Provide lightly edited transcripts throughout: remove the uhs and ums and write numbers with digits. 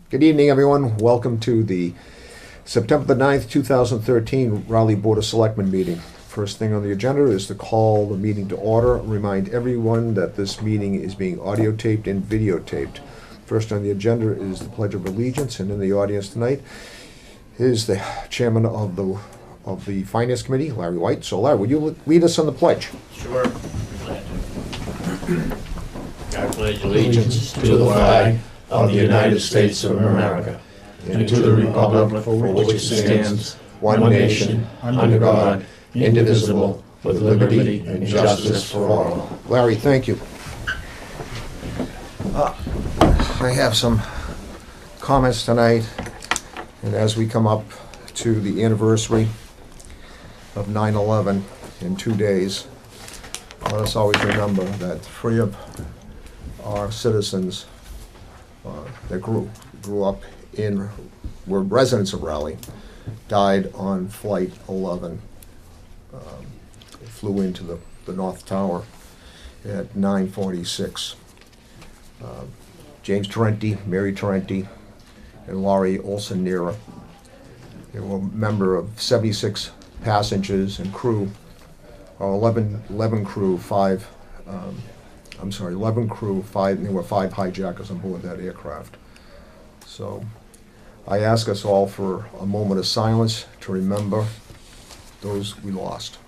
Good evening, everyone. Welcome to the September the 9th, 2013 Raleigh Board of Selectmen meeting. First thing on the agenda is to call the meeting to order. Remind everyone that this meeting is being audio taped and videotaped. First on the agenda is the Pledge of Allegiance, and in the audience tonight is the chairman of the Finance Committee, Larry White. So Larry, would you lead us on the pledge? Sure. I pledge allegiance to the flag of the United States of America and to the republic for which it stands, one nation, under God, indivisible, with liberty and justice for all. Larry, thank you. I have some comments tonight, and as we come up to the anniversary of 9/11 in 2 days, let us always remember that 3 of our citizens that grew up were residents of Raleigh, died on Flight 11. Flew into the North Tower at 9:46. James Tarenti, Mary Tarenti, and Laurie Olson-Nera. They were a member of 76 passengers and crew, or 11 crew, 5. 11 crew, 5, and there were 5 hijackers on board that aircraft. So I ask us all for a moment of silence to remember those we lost.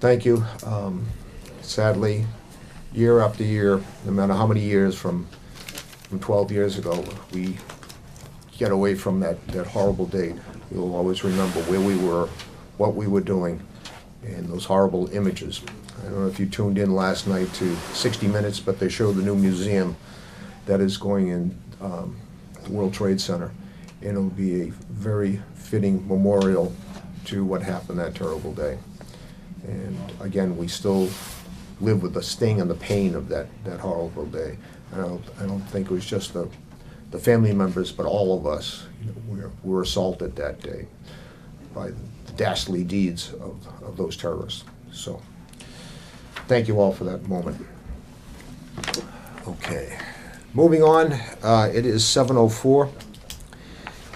Thank you. Sadly, year after year, no matter how many years from 12 years ago, we get away from that horrible date. We will always remember where we were, what we were doing, and those horrible images. I don't know if you tuned in last night to 60 Minutes, but they showed the new museum that is going in the World Trade Center, and it'll be a very fitting memorial to what happened that terrible day. And again, we still live with the sting and the pain of that horrible day. I don't think it was just the family members, but all of us, were assaulted that day by the dastardly deeds of those terrorists. So, thank you all for that moment. Okay, moving on. It is 7:04.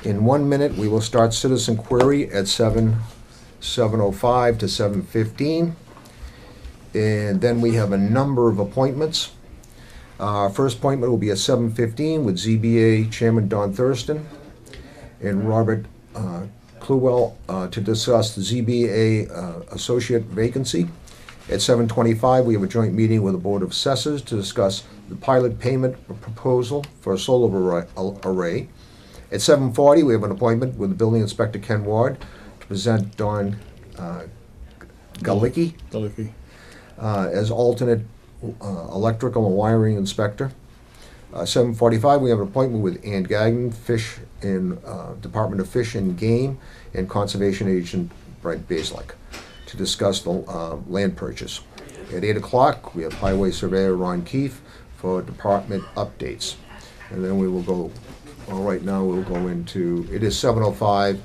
In 1 minute, we will start citizen query at 7:05 to 7:15, and then we have a number of appointments. First appointment will be at 7:15 with ZBA Chairman Don Thurston and Robert Cluwell to discuss the ZBA associate vacancy. At 7:25, we have a joint meeting with the Board of Assessors to discuss the pilot payment proposal for a solar array. At 7:40, we have an appointment with the Building Inspector Ken Ward to present Don Galicki as alternate electrical and wiring inspector. 7:45, we have an appointment with Ann Gagnon, Fish in Department of Fish and Game, and Conservation Agent Brent Baselick to discuss the land purchase. At 8 o'clock, we have Highway Surveyor Ron Keefe for department updates. And then we will go, right now we'll go into, it is 7:05.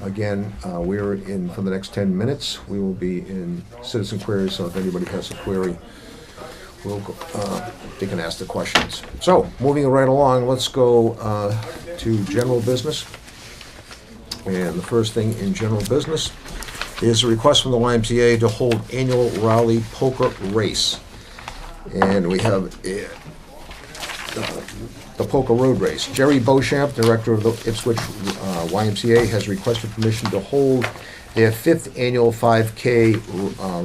Again, we're in for the next 10 minutes. We will be in citizen queries, so if anybody has a query, we'll go, they can ask the questions. So, moving right along, let's go to general business. And the first thing in general business is a request from the YMCA to hold annual Raleigh poker race. And we have the Poker Road Race. Jerry Beauchamp, director of the Ipswich YMCA, has requested permission to hold their 5th annual 5K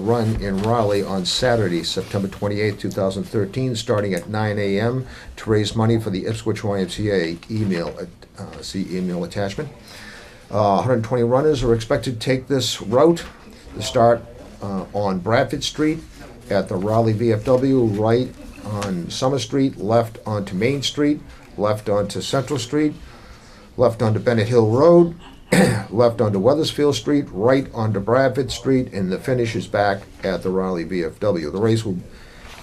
run in Raleigh on Saturday, September 28, 2013, starting at 9 a.m. to raise money for the Ipswich YMCA. See email attachment. 120 runners are expected to take this route. They start on Bradford Street at the Raleigh VFW, right on Summer Street, left onto Main Street, left onto Central Street, left onto Bennett Hill Road, left onto Weathersfield Street, right onto Bradford Street, and the finish is back at the Raleigh VFW. The race will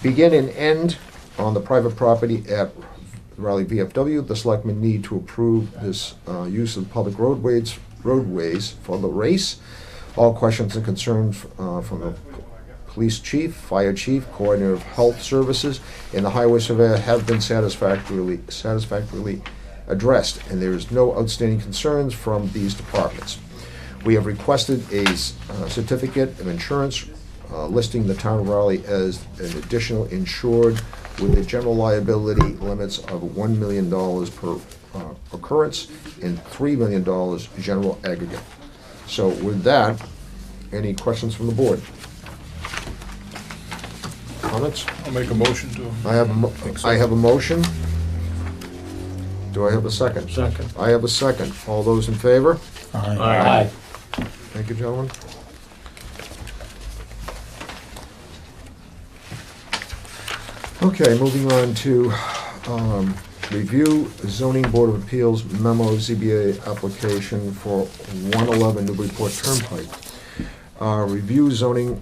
begin and end on the private property at Raleigh VFW. The selectmen need to approve this use of public roadways for the race. All questions and concerns from the police chief, fire chief, coordinator of health services, and the highway surveyor have been satisfactorily addressed, and there is no outstanding concerns from these departments. We have requested a certificate of insurance listing the town of Raleigh as an additional insured with the general liability limits of $1 million per occurrence and $3 million general aggregate. So with that, any questions from the board? Comments? I'll make a motion to. I have a motion. Do I have a second? Second. I have a second. All those in favor? Aye. Thank you, gentlemen. Okay, moving on to review zoning board of appeals memo ZBA application for 111 Newburyport Turnpike. Review zoning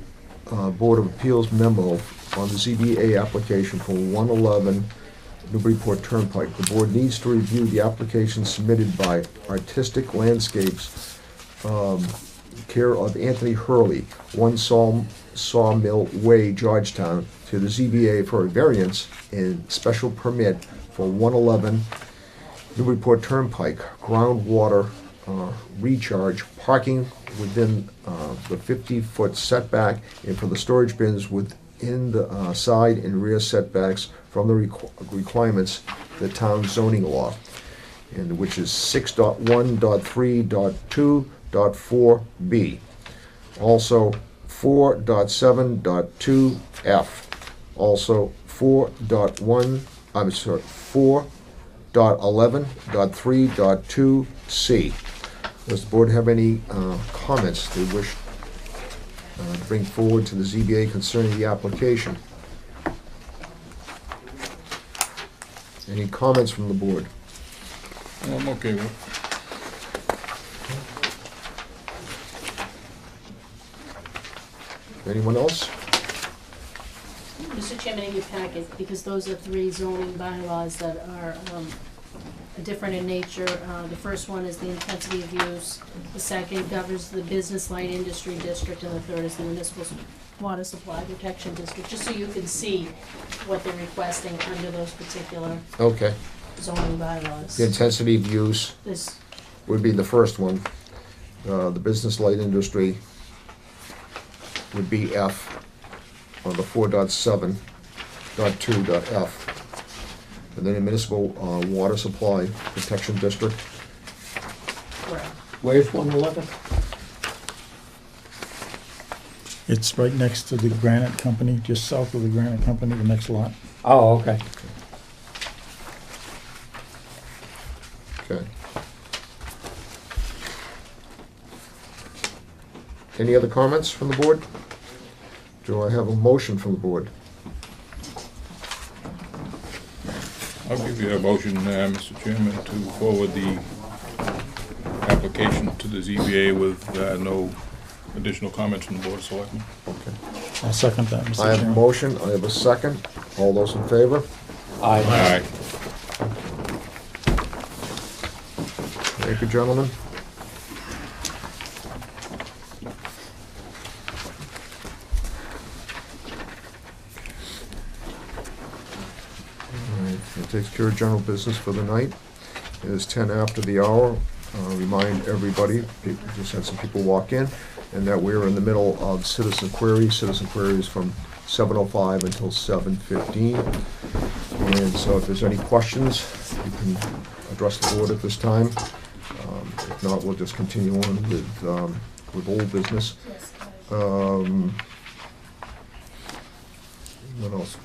board of appeals memo on the ZBA application for 111 Newburyport Turnpike. The board needs to review the application submitted by Artistic Landscapes, care of Anthony Hurley, 1 Sawmill Way, Georgetown, to the ZBA for a variance and special permit for 111 Newburyport Turnpike, groundwater recharge, parking within the 50-foot setback, and for the storage bins within the side and rear setbacks from the requirements of the town zoning law, and which is 6.1.3.2.4b. Also 4.7.2f. Also 4.11.3.2c. Does the board have any comments they wish to bring forward to the ZBA concerning the application? Any comments from the board? Well, I'm okay with it. Anyone else? Mr. Chairman, in your packet, because those are 3 zoning bylaws that are different in nature. The first one is the intensity of use, the second governs the business light industry district, and the third is the municipal water supply protection district, just so you can see what they're requesting under those particular Okay. zoning bylaws. The intensity of use This, would be the first one. The business light industry would be F on the 4.7.2.f. And then the municipal water supply protection district. correct. Where's 111? It's right next to the Granite Company, just south of the Granite Company, the next lot. Oh, okay. Okay. Any other comments from the board? Do I have a motion from the board? I'll give you a motion, Mr. Chairman, to forward the application to the ZBA with no additional comments from the Board of Selectmen. Okay. I'll second that, Mr. I have a Chairman. motion, I have a second. All those in favor? Aye. Thank you, gentlemen. All right, that takes care of general business for the night. It is 10 after the hour. Remind everybody, just had some people walk in, and that we're in the middle of citizen queries. Citizen queries from 7:05 until 7:15. And so if there's any questions, you can address the board at this time. If not, we'll just continue on with old business. What else?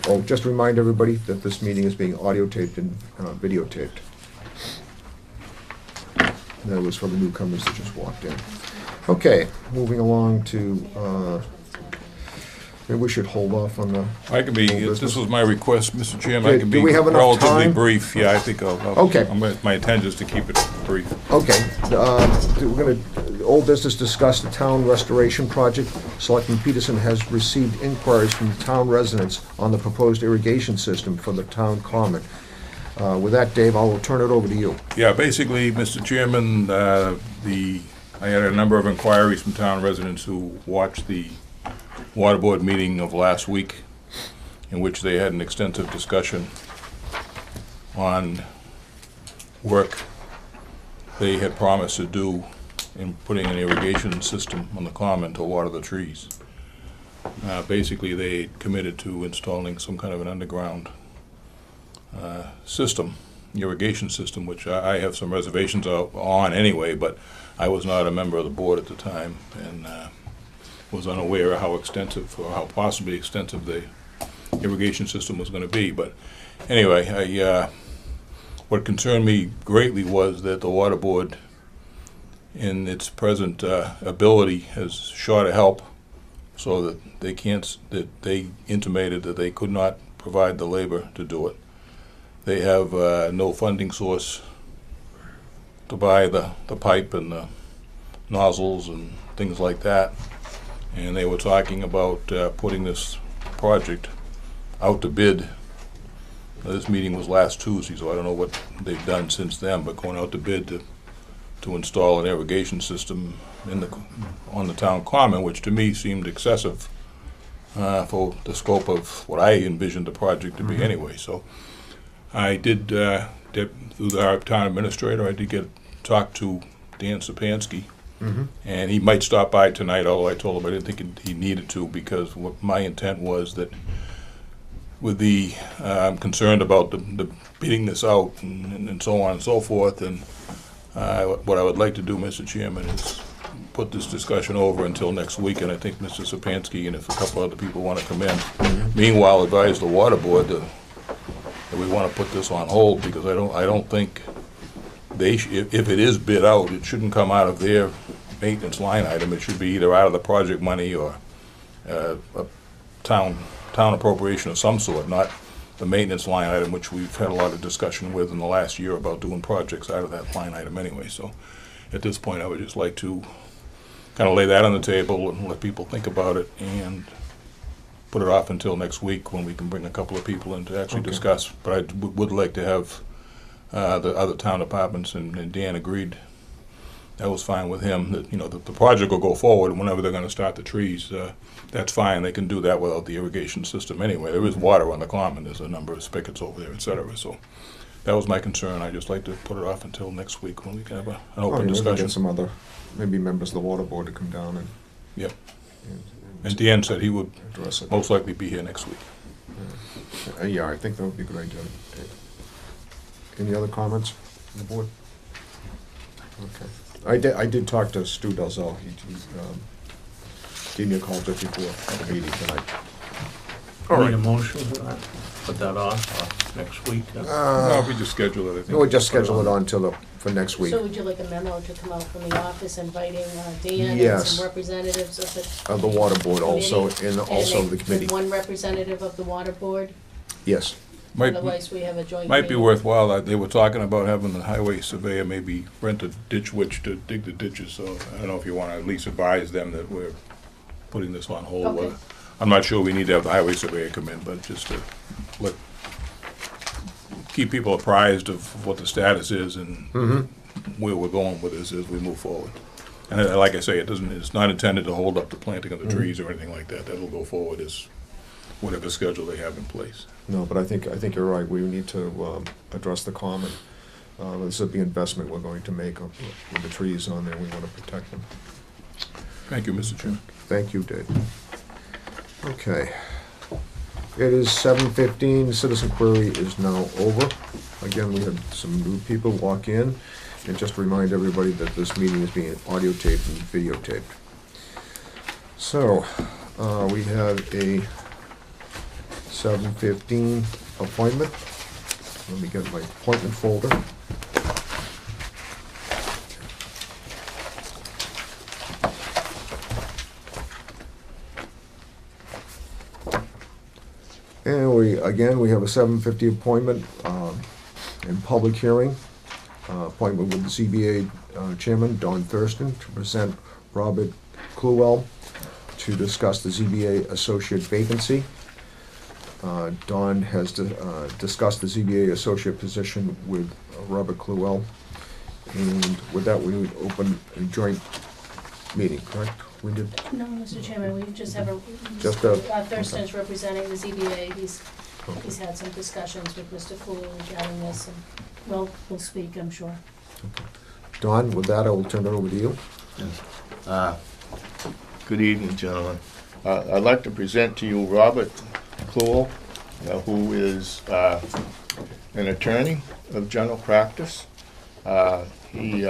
Oh, just remind everybody that this meeting is being audio taped and videotaped. And that was for the newcomers that just walked in. Okay, moving along to, maybe we should hold off on the, I can be, Old this business. was my request, Mr. Chairman, I Okay, can do be we have enough relatively time? brief. Yeah, I think Okay. my intent is to keep it brief. okay, we're gonna, old business discussed the town restoration project. Selectman Peterson has received inquiries from town residents on the proposed irrigation system for the town common. With that, Dave, I will turn it over to you. Yeah, basically, Mr. Chairman, I had a number of inquiries from town residents who watched the water board meeting of last week, in which they had an extensive discussion on work they had promised to do in putting an irrigation system on the common to water the trees. Basically, they committed to installing some kind of an underground system, irrigation system, which I have some reservations on anyway, but I was not a member of the board at the time and was unaware of how extensive or how possibly extensive the irrigation system was going to be. But anyway, what concerned me greatly was that the water board, in its present ability, has short of help, so that they intimated that they could not provide the labor to do it. They have no funding source to buy the pipe and the nozzles and things like that. And they were talking about putting this project out to bid. This meeting was last Tuesday, so I don't know what they've done since then, but going out to bid to install an irrigation system on the town common, which to me seemed excessive for the scope of what I envisioned the project to be anyway. So I did, through our town administrator, I did talk to Dan Sapansky, and he might stop by tonight, although I told him I didn't think he needed to, because what my intent was that with the, I'm concerned about the bidding this out and so on and so forth, and what I would like to do, Mr. Chairman, is put this discussion over until next week, and I think Mr. Sapansky and if a couple other people want to come in, meanwhile advise the water board that we want to put this on hold, because I don't think if it is bid out, it shouldn't come out of their maintenance line item. It should be either out of the project money or a town appropriation of some sort, not the maintenance line item, which we've had a lot of discussion with in the last year about doing projects out of that line item anyway. So at this point, I would just like to kind of lay that on the table and let people think about it and put it off until next week when we can bring a couple of people in to actually discuss. But I would like to have the other town departments, and Dan agreed. That was fine with him, that, you know, the project will go forward whenever they're going to start the trees. That's fine. They can do that without the irrigation system anyway. There is water on the common. There's a number of spigots over there, et cetera. So that was my concern. I just like to put it off until next week when we can have an open discussion. Get some other, maybe members of the water board to come down and. Yep. And Dan said he would address it. most likely be here next week. Yeah, I think that would be a good idea. Any other comments on the board? Okay. I did talk to Stu Dalzell. He gave me a call just before the meeting tonight. Need a motion for that? Put that off next week? No, we just schedule it, I think. No, we'll just schedule it on for next week. So would you like a memo to come out from the office inviting Dan and Yes. some representatives of Of the water board also, committee? and also the committee. And one representative of the water board? Yes. Otherwise, we have a joint Might be meeting. worthwhile. They were talking about having the highway surveyor maybe rent a ditch witch to dig the ditches, so I don't know if you want to at least advise them that we're putting this on hold. Okay. I'm not sure we need to have the highway surveyor come in, but just to keep people apprised of what the status is and where we're going with this as we move forward. And like I say, it's not intended to hold up the planting of the trees or anything like that. That'll go forward as whatever schedule they have in place. No, but I think you're right. We need to address the common. This is the investment we're going to make with the trees on there. We want to protect them. Thank you, Mr. Chairman. Thank you, Dave. Okay. It is 7:15. Citizen query is now over. Again, we had some new people walk in. And just to remind everybody that this meeting is being audio taped and videotaped. So, we have a 7:15 appointment. Let me get my appointment folder. And we have a 7:50 appointment and public hearing appointment with the ZBA Chairman, Don Thurston, to present Robert Cluwell to discuss the ZBA Associate vacancy. Don has discussed the ZBA Associate position with Robert Cluwell. And with that, we would open a joint meeting, correct? We did, No, Mr. Chairman, we just have Just a- Thurston's representing the ZBA. He's had some discussions with Mr. Fool regarding this, and we'll speak, I'm sure. Don, with that, I will turn it over to you. Good evening, gentlemen. I'd like to present to you Robert Cluwell, who is an attorney of general practice. He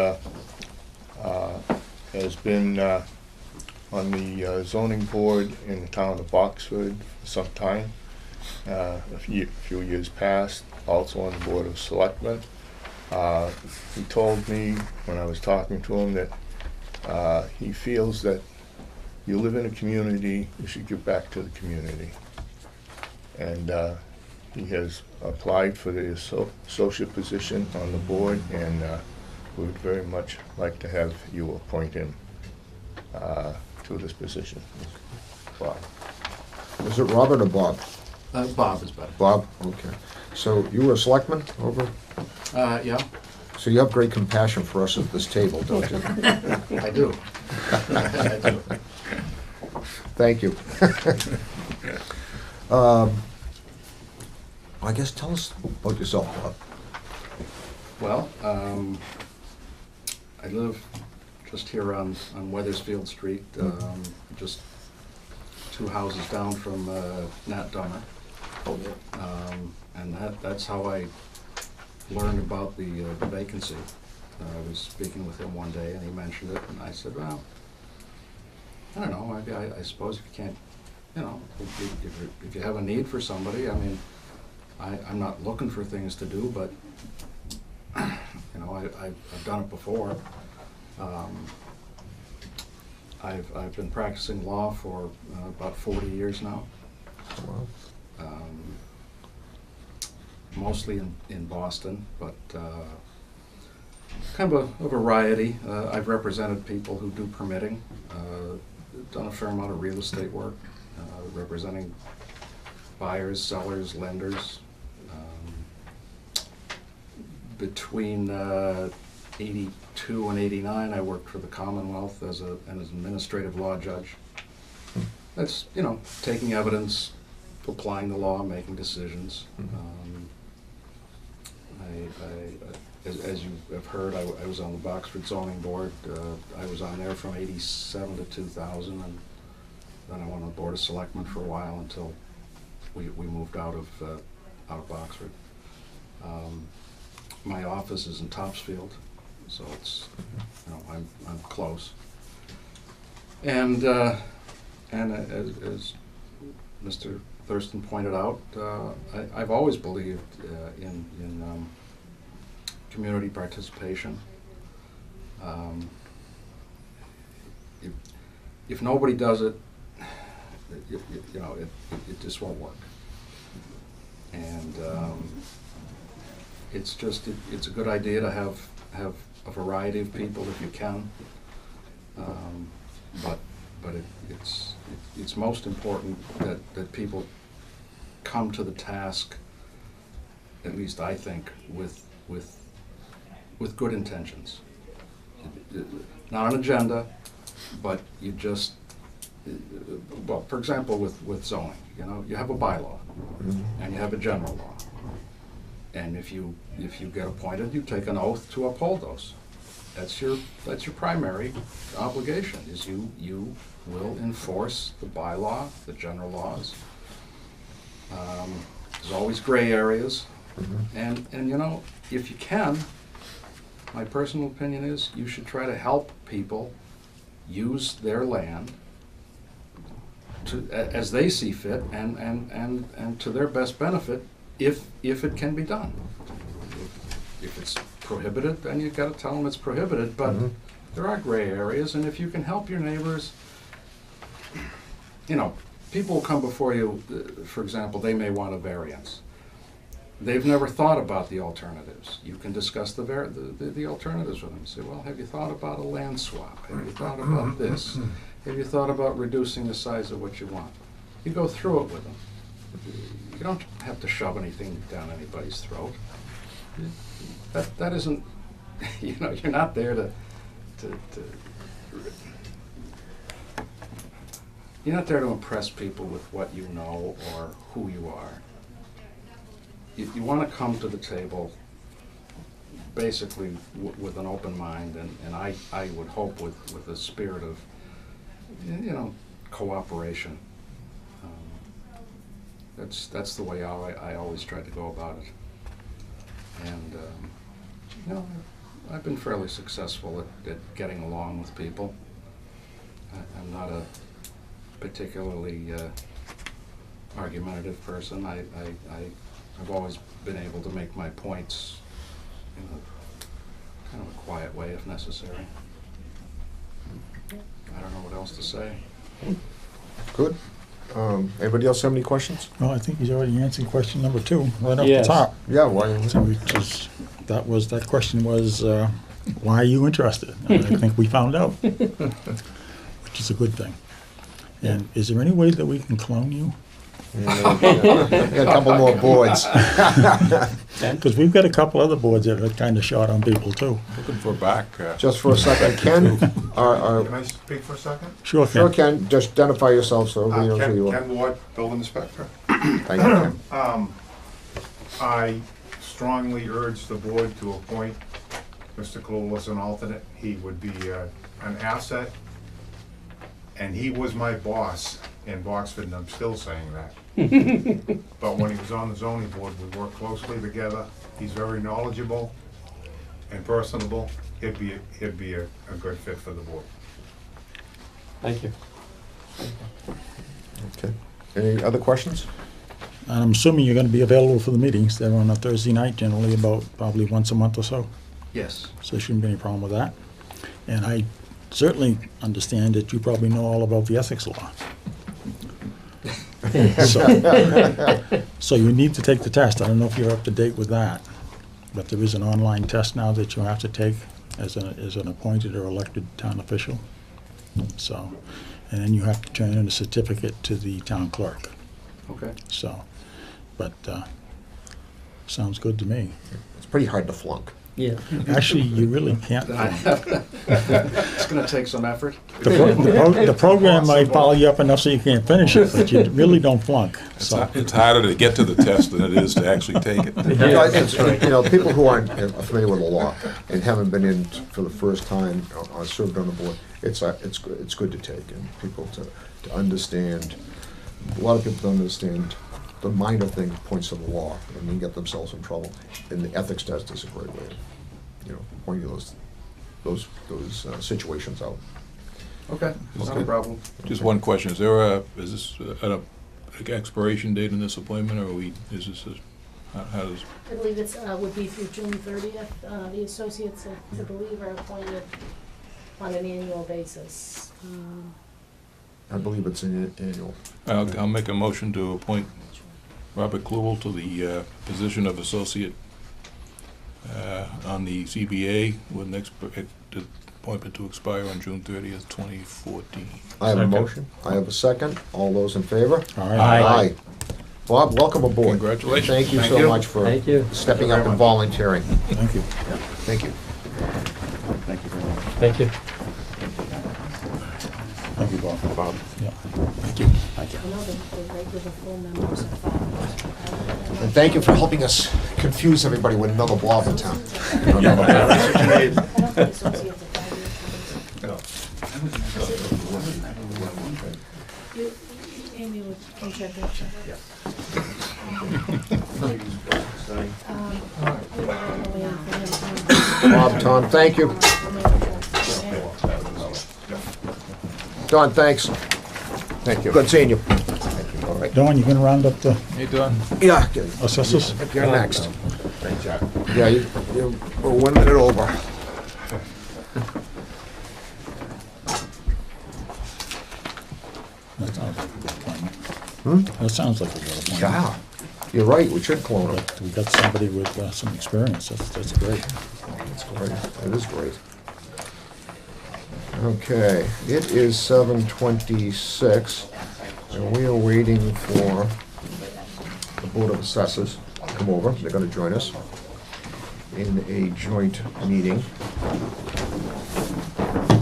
has been on the zoning board in the town of Oxford for some time, a few years past, also on the board of Selectmen. He told me when I was talking to him that he feels that you live in a community, you should give back to the community. And he has applied for the associate position on the board, and we would very much like to have you appoint him to this position. Bob. Was it Robert or Bob? Bob is better. Bob, okay. So you were a selectman over, Yeah, so you have great compassion for us at this table, don't you? I do. I do. Thank you. I guess tell us about yourself, Bob. Well, I live just here on Weathersfield Street, just 2 houses down from Nat Dunner. And that's how I learned about the vacancy. I was speaking with him one day and he mentioned it, and I said, well, I don't know, I suppose if you can't, you know, if you have a need for somebody, I mean, I'm not looking for things to do, but, you know, I've done it before. I've been practicing law for about 40 years now. Well, Mostly in Boston, but kind of a variety. I've represented people who do permitting, done a fair amount of real estate work, representing buyers, sellers, lenders. Between 82 and 89, I worked for the Commonwealth as an administrative law judge. That's, you know, taking evidence, applying the law, making decisions. As you have heard, I was on the Boxford zoning board. I was on there from 87 to 2000, and then I went on the board of selectmen for a while until we moved out of Boxford. My office is in Topsfield, so it's, you know, I'm close. And as Mr. Thurston pointed out, I've always believed in community participation. If nobody does it, you know, it just won't work. And it's a good idea to have a variety of people if you can, but it's most important that people come to the task, at least I think, with good intentions. Not an agenda, but you just, well, for example, with zoning, you know, you have a bylaw and you have a general law. And if you get appointed, you take an oath to uphold those. That's your primary obligation, is you will enforce the bylaw, the general laws. There's always gray areas. And you know, if you can, my personal opinion is you should try to help people use their land as they see fit and to their best benefit, if it can be done. If it's prohibited, then you've got to tell them it's prohibited, but there are gray areas, and if you can help your neighbors, you know, people will come before you, for example, they may want a variance. they've never thought about the alternatives. You can discuss the alternatives with them. Say, well, have you thought about a land swap? Have you thought about this? Have you thought about reducing the size of what you want? You go through it with them. You don't have to shove anything down anybody's throat. That isn't, you're not there you're not there to impress people with what you know or who you are. You want to come to the table basically with an open mind, and I would hope with a spirit of, cooperation. That's the way I always try to go about it. And, I've been fairly successful at getting along with people. I'm not a particularly argumentative person. I've always been able to make my points in a kind of a quiet way if necessary. I don't know what else to say. Good. Anybody else have any questions? Well, I think he's already answered question number 2, right off the Yes. top. Yeah, why? So that question was, why are you interested? And I think we found out, which is a good thing. And is there any way that we can clone you? Yeah, a couple more boards. Because we've got a couple other boards that are kind of short on people too. Looking for back. Just for a second, Ken, Can I speak for a second? Sure, sure, Ken. Ken, just identify yourself so everybody knows who you are. Ken Ward, building inspector. Thank you, Ken. I strongly urge the board to appoint Mr. Kalula as an alternate. He would be an asset, and he was my boss in Boxford, and I'm still saying that. But when he was on the zoning board, we worked closely together. He's very knowledgeable and personable. He'd be a good fit for the board. Thank you. Okay. Any other questions? And I'm assuming you're going to be available for the meetings. They're on a Thursday night, generally about probably once a month or so. Yes. So there shouldn't be any problem with that. And I certainly understand that you probably know all about the ethics law. So you need to take the test. I don't know if you're up to date with that, but there is an online test now that you have to take as an appointed or elected town official. So, and then you have to turn in a certificate to the town clerk. Okay. So, but sounds good to me. It's pretty hard to flunk. Yeah. Actually, you really can't. It's going to take some effort. The program might follow you up enough so you can't finish it, but you really don't flunk. So, It's harder to get to the test than it is to actually take it. People who aren't familiar with the law and haven't been in for the first time or served on the board, it's good to take, and people to understand. A lot of people don't understand the minor thing points to the law and then get themselves in trouble. And the ethics test is a great way of, pointing those situations out. Okay, not a problem. Just one question, is this an expiration date in this appointment, or how does? I believe it's, would be through June 30th. The associates, I believe, are appointed on an annual basis. I believe it's an annual. I'll make a motion to appoint Robert Kluvel to the position of associate on the CBA with an appointment to expire on June 30th, 2014. I have a Second. motion. I have a second. All those in favor? all right. Aye. Bob, welcome aboard. Congratulations. Thank you Thank so you. much for Thank you. stepping up and volunteering. Thank you. Thank you. Thank you very much. Thank you. Thank you, Bob. Bob. Yeah. Thank you. Thank you. I know the regular full members are 5. And thank you for helping us confuse everybody with another Bob in town. I don't think associates are 5 years. Amy can check that. Bob, Tom, thank you. Don, thanks. Thank you. Good seeing you. All right. Dawn, you gonna round up the Hey, Don. Yeah, assessors? you're next. Yeah, we're 1 minute over. That sounds like a good appointment. That sounds like a good appointment. Yeah. You're right, we should clone them. But we got somebody with some experience, that's great. That's great, that is great. Okay, it is 7:26, and we are waiting for the Board of Assessors to come over. They're gonna join us in a joint meeting.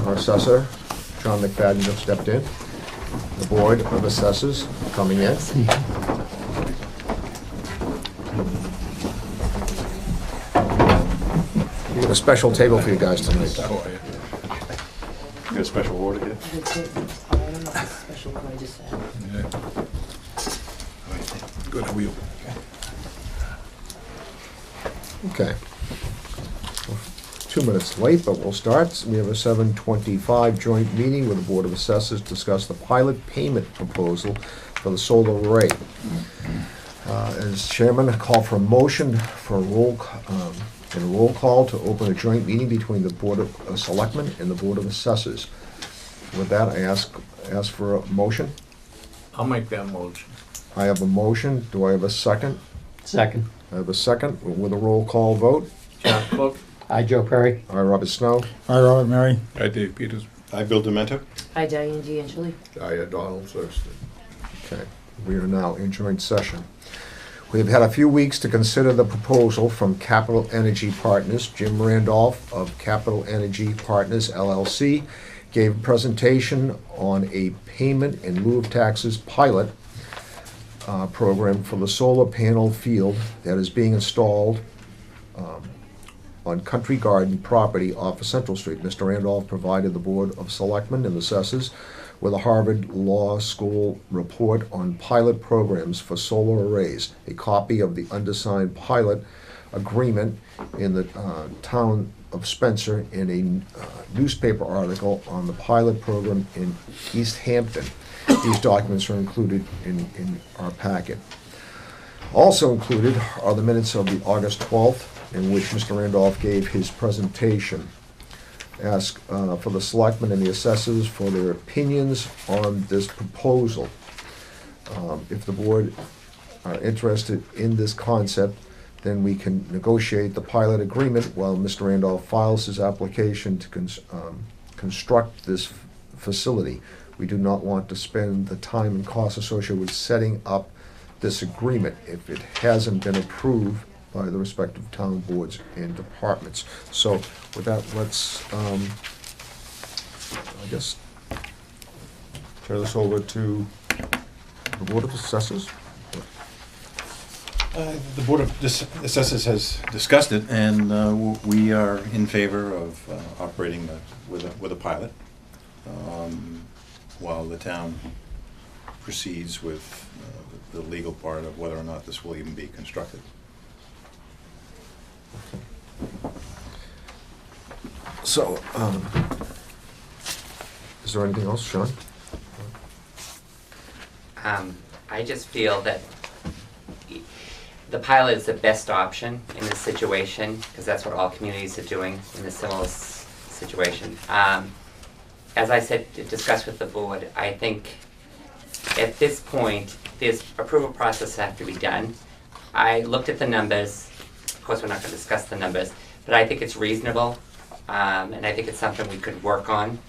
Our assessor, John McFadden, just stepped in. The Board of Assessors coming in. We got a special table for you guys tonight. Oh, yeah. You got a special order here? Yeah. Good, how are you? Okay. 2 minutes late, but we'll start. We have a 7:25 joint meeting with the Board of Assessors to discuss the pilot payment proposal for the solar array. As chairman, I call for a motion for a roll call to open a joint meeting between the Board of Selectmen and the Board of Assessors. With that, I ask for a motion. I'll make that motion. I have a motion. Do I have a second? Second. I have a second with a roll call vote. John Cook? Hi, Joe Perry. I, Robert Snow. Hi, Robert, Mary. Hi, Dave Peters. I, Bill Demento. Hi, Diane D'Angeli. Donald Thurston. Okay, we are now in joint session. We have had a few weeks to consider the proposal from Capital Energy Partners. Jim Randolph of Capital Energy Partners LLC gave a presentation on a payment in lieu of taxes pilot program for the solar panel field that is being installed on Country Garden property off of Central Street. Mr. Randolph provided the Board of Selectmen and Assessors with a Harvard Law School report on pilot programs for solar arrays, a copy of the undersigned pilot agreement in the town of Spencer, in a newspaper article on the pilot program in East Hampton. These documents are included in our packet. Also included are the minutes of the August 12th, in which Mr. Randolph gave his presentation. Ask for the selectmen and the assessors for their opinions on this proposal. If the board are interested in this concept, then we can negotiate the pilot agreement while Mr. Randolph files his application to construct this facility. We do not want to spend the time and cost associated with setting up this agreement if it hasn't been approved by the respective town boards and departments. So with that, let's, I guess, turn this over to the Board of Assessors. The Board of Assessors has discussed it, and we are in favor of operating with a pilot while the town proceeds with the legal part of whether or not this will even be constructed. So, is there anything else, Sean? I just feel that the pilot is the best option in this situation, because that's what all communities are doing in a similar situation. As I said, discussed with the board, I think at this point, this approval process has to be done. I looked at the numbers. Of course, we're not going to discuss the numbers, but I think it's reasonable, and I think it's something we could work on.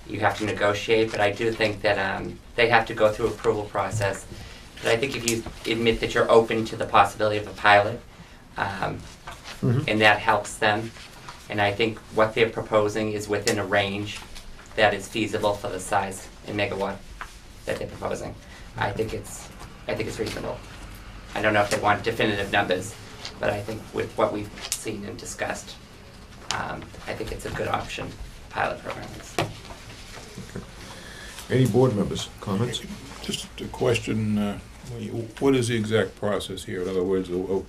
You have to negotiate, but I do think that they have to go through approval process. But I think if you admit that you're open to the possibility of a pilot, and that helps them, and I think what they're proposing is within a range that is feasible for the size in megawatt that they're proposing. I think it's reasonable. I don't know if they want definitive numbers, but I think with what we've seen and discussed, I think it's a good option, pilot programs. Okay. Any board members, comments? Just a question, what is the exact process here? In other words, are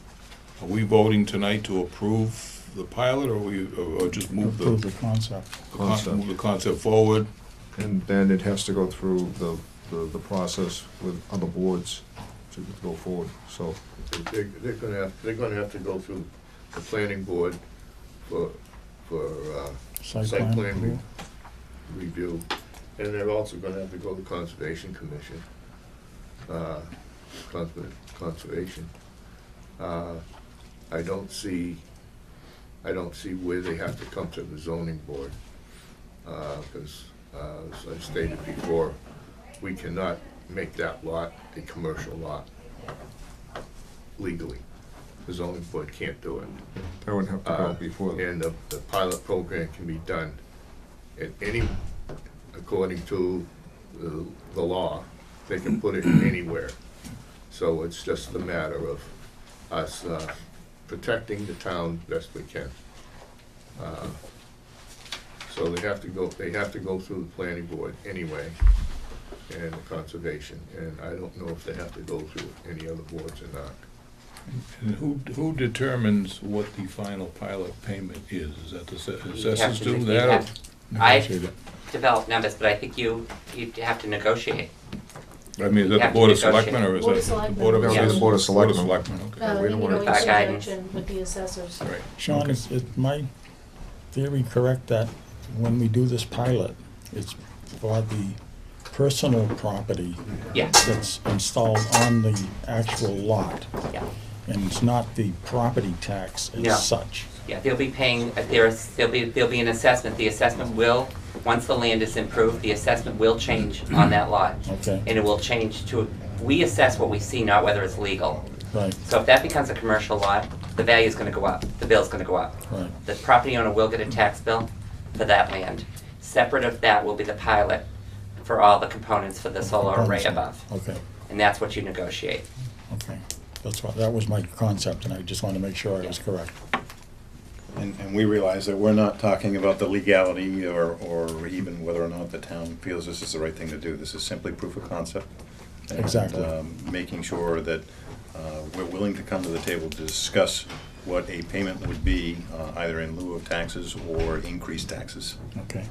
we voting tonight to approve the pilot, or just move Approve the the concept. move the concept forward? And then it has to go through the process with other boards to go forward, so. They're gonna have to go through the planning board for Site site plan plan approval. review, and they're also gonna have to go to Conservation Commission, conservation. I don't see where they have to come to the zoning board. Because, as I stated before, we cannot make that lot a commercial lot legally. The zoning board can't do it. That would have to go before the. And the pilot program can be done at any, according to the law, they can put it anywhere. So it's just a matter of us protecting the town best we can. So they have to go through the planning board anyway, and the conservation, and I don't know if they have to go through any other boards or not. And who determines what the final pilot payment is? Is that the assessors do that? I developed numbers, but I think you'd have to negotiate. I mean, is You that have the to Board of negotiate. Selectmen, or is Board of that the Selectmen. Board of Yeah. Assessors? Board of Selectmen. Okay. We don't wanna- In Our guidance. conjunction with the assessors. Right. Sean, is my theory correct that when we do this pilot, it's for the personal property Yeah, that's installed on the actual lot, yeah, and it's not the property tax No. as such? yeah. They'll be paying, there'll be an assessment. The assessment will, once the land is improved, the assessment will change on that lot. Okay. And it will change to, we assess what we see, not whether it's legal. Right, So if that becomes a commercial lot, the value's gonna go up, the bill's gonna go up. right, The property owner will get a tax bill for that land. Separate of that will be the pilot for all the components for the solar array above. okay, And that's what you negotiate. okay. That's what, that was my concept, and I just wanted to make sure I was correct. And we realize that we're not talking about the legality or even whether or not the town feels this is the right thing to do. This is simply proof of concept. And, Exactly. Making sure that we're willing to come to the table to discuss what a payment would be, either in lieu of taxes or increased taxes. Okay,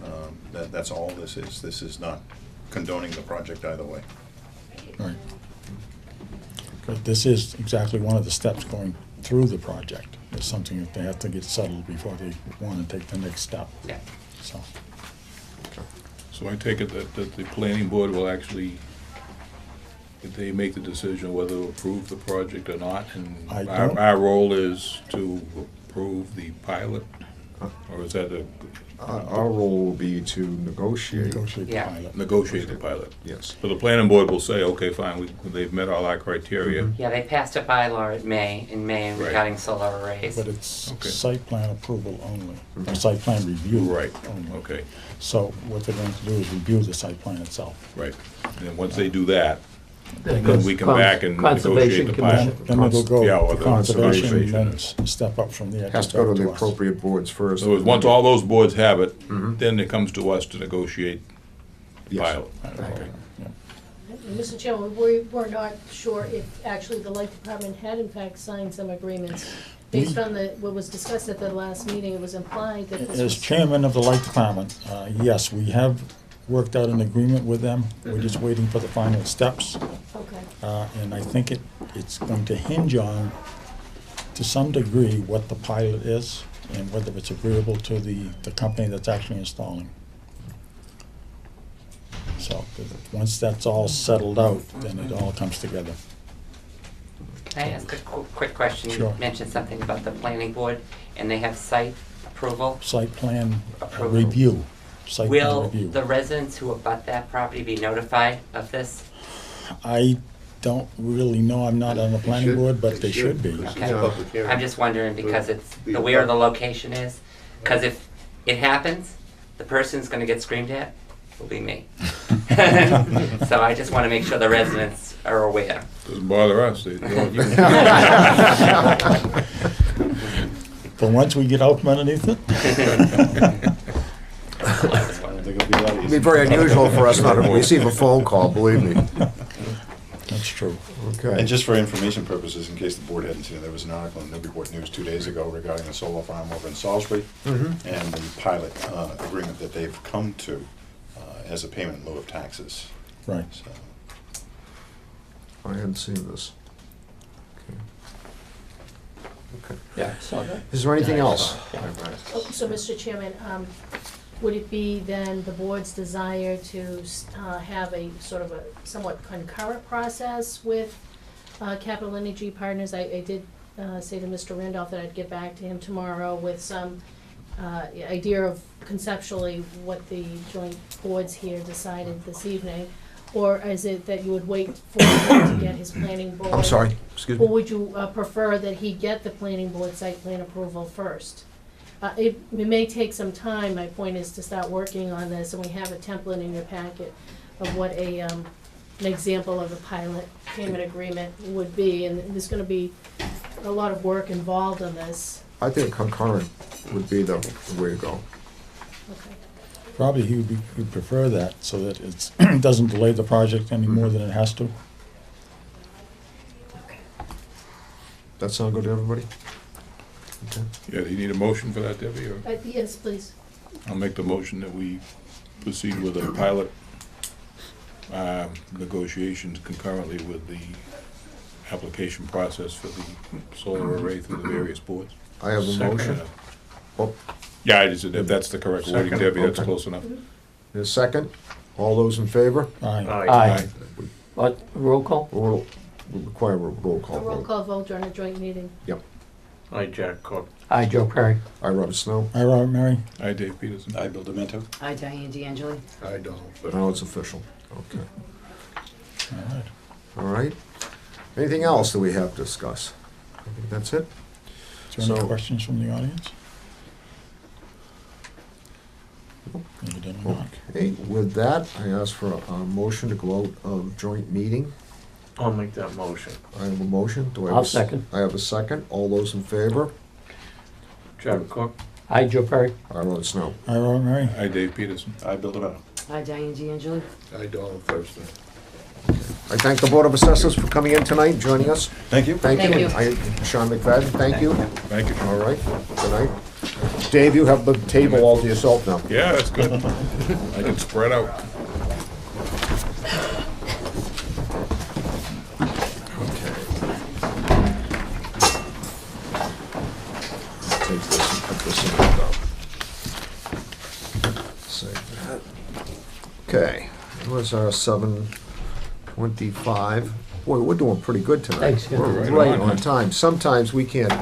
That's all this is. This is not condoning the project either way. right. But this is exactly one of the steps going through the project. It's something that they have to get settled before they want to take the next step, Yeah. so. So I take it that the planning board will actually, if they make the decision whether to approve the project or not, and I don't- our role is to approve the pilot? Or is that Our role will be to negotiate. Negotiate the Yeah. pilot. negotiate the pilot? Yes. So the planning board will say, okay, fine, they've met all our criteria. Yeah, they passed a bylaw in May Right. regarding solar arrays. But it's Okay. site plan approval only, or site plan review. Right, only. okay, So what they're going to do is review the site plan itself. right. And then once they do that, Then then we come back and negotiate the Conservation pilot. Then it'll go Yeah, or to the conservation, and then conservation. step up from there. Has to go to the back us. appropriate boards first. So once all those boards have it, Mhm. then it comes to us to negotiate the Yes. pilot. Okay. Yeah. Mr. Chairman, we were not sure if actually the Light Department had in fact signed some agreements. Based on what was discussed at the last meeting, it was implied that this As was. chairman of the light department, yes, we have worked out an agreement with them. We're just waiting for the final steps. Okay, And I think it's going to hinge on, to some degree, what the pilot is and whether it's agreeable to the company that's actually installing. So, once that's all settled out, then it all comes together. Can I ask a quick question? Sure. You mentioned something about the planning board, and they have site approval. Site plan Approval. review. Site plan Will review. the residents who abut that property be notified of this? I don't really know, I'm not on the planning should. board, but They they should be. should. This is Okay. a public hearing. I'm just wondering because it's Be the where the location is. Because if it happens, the person's gonna get screamed at will be me. So I just wanna make sure the residents are aware. Doesn't bother us. They don't- But once we get out from underneath it, I think it'll be a lot It'd be easier. very unusual for us not to receive a phone call, believe me. that's true. Okay. And just for information purposes, in case the board hadn't seen it, there was an article in Newburyport News 2 days ago regarding the solar farm over in Salisbury Mhm. and the pilot agreement that they've come to as a payment in lieu of taxes. Right. So, I hadn't seen this. Okay. Yeah, so that. Is there anything else? Oh, so Mr. Chairman, would it be then the board's desire to have a sort of a somewhat concurrent process with Capital Energy Partners? I did say to Mr. Randolph that I'd get back to him tomorrow with some idea of conceptually what the joint boards here decided this evening? Or is it that you would wait for him to get his planning board? I'm sorry, excuse Or me? would you prefer that he get the planning board site plan approval first? It may take some time. My point is to start working on this, and we have a template in your packet of what an example of a pilot payment agreement would be, and there's gonna be a lot of work involved in this. I think concurrent would be the way to go. Okay. Probably he'd prefer that, so that it doesn't delay the project any more than it has to. That sound good to everybody? Okay. Yeah, do you need a motion for that, Debbie, or? Yes, please. I'll make the motion that we proceed with a pilot negotiations concurrently with the application process for the solar array through the various boards. I have a motion. Oh, Yeah, I just, if that's the correct wording, Second. Debbie, that's Okay. close enough. in a second. All those in favor? Aye. Aye. What, roll call? We'll require a roll call A roll vote. call vote during a joint meeting. Aye, Jack Cook. Aye, Joe Perry. I, Robert Snow. Aye, Robert Mary? Aye, Dave Peterson. I, Bill Demento. Hi, Diane D'Angeli. Aye, Donald. Now it's official. Okay. All right. All right. Anything else that we have to discuss? I think that's it. Is there any So- questions from the audience? Evidently not. Okay, with that, I ask for a motion to go out of joint meeting. I'll make that motion. I have a motion. Do I have I'll a s- second. I have a second. All those in favor? Jack Cook. Aye, Joe Perry. I, Robert Snow. Aye, Robert Mary? Aye, Dave Peterson. I, Bill Demento. Hi, Diane D'Angeli. Aye, Donald Thurston. I thank the Board of Assessors for coming in tonight, and joining us. Thank you. Thank Thank you. you. I, Sean McFadden, thank you. Thank you. All right, good night. Dave, you have the table all to yourself now. Yeah, that's good. I can spread out. Take this and put this in the cup. Save that. Okay, that was our 7:25. Boy, we're doing pretty good tonight. Thanks, yeah. We're Right right on. on time. Sometimes we can't,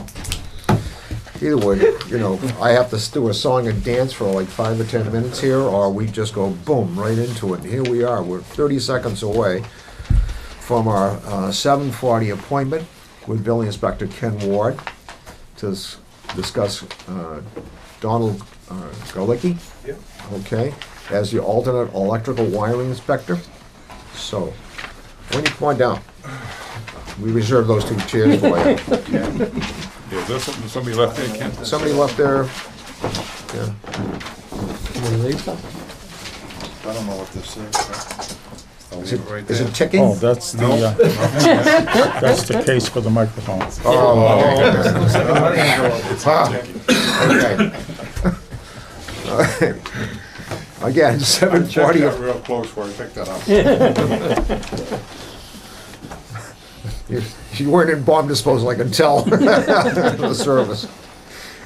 either way, you know, I have to do a song and dance for like 5 or 10 minutes here, or we just go boom, right into it. And here we are, we're 30 seconds away from our 7:40 appointment with Building Inspector Ken Ward to discuss Donald Galicki. Yep. Okay, as the alternate electrical wiring inspector. So, when you come on down, we reserve those 2 chairs for you. Yeah, is there something, somebody left there, Ken? Somebody left there, yeah. I don't know what this is. I'll Is leave it, it right is there. it ticking? Oh, that's the, that's the case for the microphone. Oh, okay. Okay. Again, I 7:40. checked that real close where I picked that up. You weren't in bomb disposal, I can tell. The service.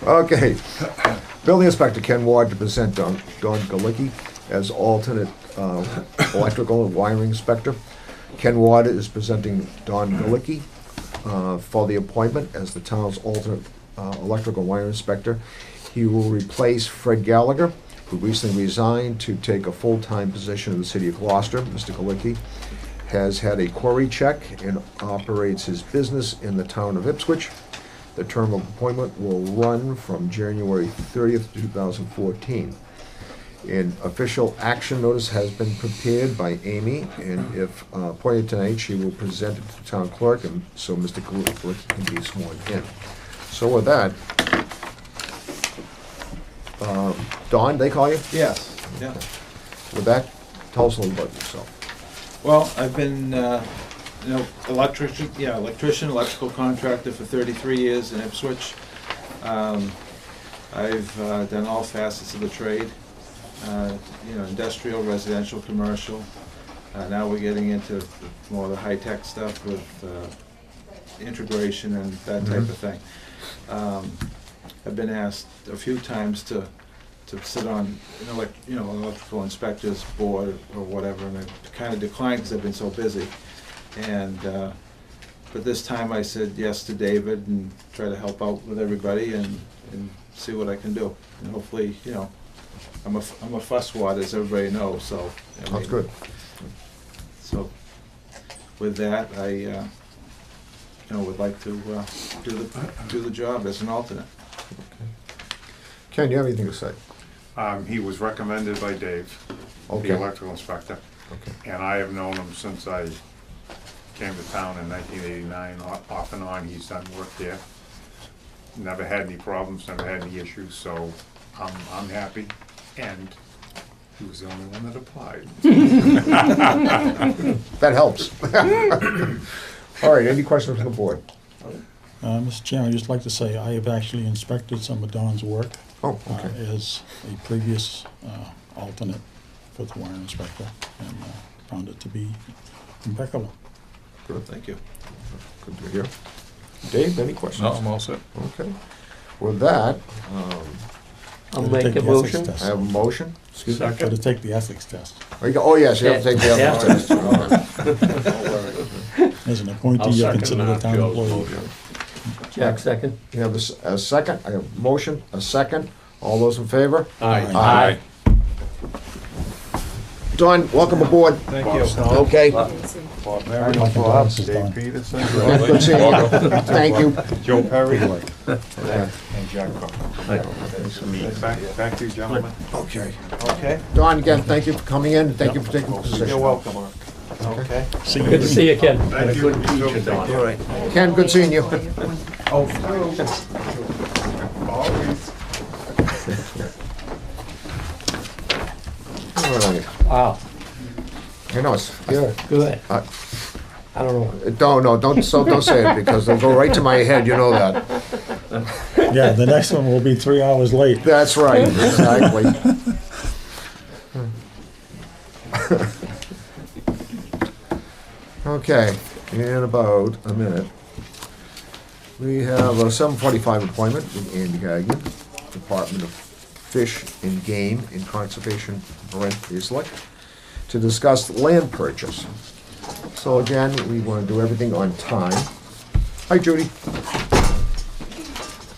Okay. Building Inspector Ken Ward to present Don Galicki as alternate electrical and wiring inspector. Ken Ward is presenting Don Galicki for the appointment as the town's alternate electrical and wiring inspector. He will replace Fred Gallagher, who recently resigned to take a full-time position in the city of Gloucester. Mr. Galicki has had a quarry check and operates his business in the town of Ipswich. The term of appointment will run from January 30th, 2014. An official action notice has been prepared by Amy, and if appointed tonight, she will present it to the town clerk, and so Mr. Galicki can be sworn in. So with that, Don, they call you? Yes, yeah. With that, tell us a little about yourself. Well, I've been, electrician, electrical contractor for 33 years in Ipswich. I've done all facets of the trade, industrial, residential, commercial. Now we're getting into more of the high-tech stuff with integration and that type of thing. I've been asked a few times to sit on an electrical inspector's board or whatever, and I kind of declined because I've been so busy. And but this time I said yes to David and try to help out with everybody and see what I can do. And hopefully, you know, I'm a fusswad, as everybody knows, so. I That's mean, good. So with that, I, would like to do the job as an alternate. Ken, you have anything to say? He was recommended by Dave, Okay. the electrical inspector, Okay. and I have known him since I came to town in 1989, off and on. He's done work there. Never had any problems, never had any issues, so I'm happy. And he was the only one that applied. That helps. All right, any questions from the board? Mr. Chairman, I'd just like to say I have actually inspected some of Don's work Oh, okay. as a previous alternate for the wire inspector, and found it to be impeccable. Good. Thank you. Good to hear. Dave, any questions? No, I'm all set. Okay. With that, I'll Gotta make take a the ethics motion. test. I have a motion. Excuse me. Got to take the ethics test. Oh, you go- oh, yes, you have to take the Yeah. other test. All right. As an appointee, I'll you're second considered a that, town Joe's employee. motion. Jack, second. You have a second, I have a motion, a second. All those in favor? Aye. Aye. Don, welcome aboard. Thank you. Okay. Bob Like Mary, the glasses, Don. Dave Peterson, Good seeing you. Thank you. Joe Perry, Okay. and Jack Cook. Back to you, gentlemen. Okay. Okay. Don, again, thank you for coming in, thank you for taking the position. You're welcome, Mark. Okay. See you. Good to see you, Ken. And a Thank you. good teacher, Don. All right. Ken, good seeing you. Always. All right. Wow, I know, it's, yeah. good. Uh, I don't know. Don't say it, because they'll go right to my head, you know that. Yeah, the next one will be 3 hours late. That's right, exactly. Okay, in about a minute, we have a 7:45 appointment with Andy Gagnon, Department of Fish and Game and Conservation, Brent Islick, to discuss land purchase. So again, we want to do everything on time. Hi, Judy.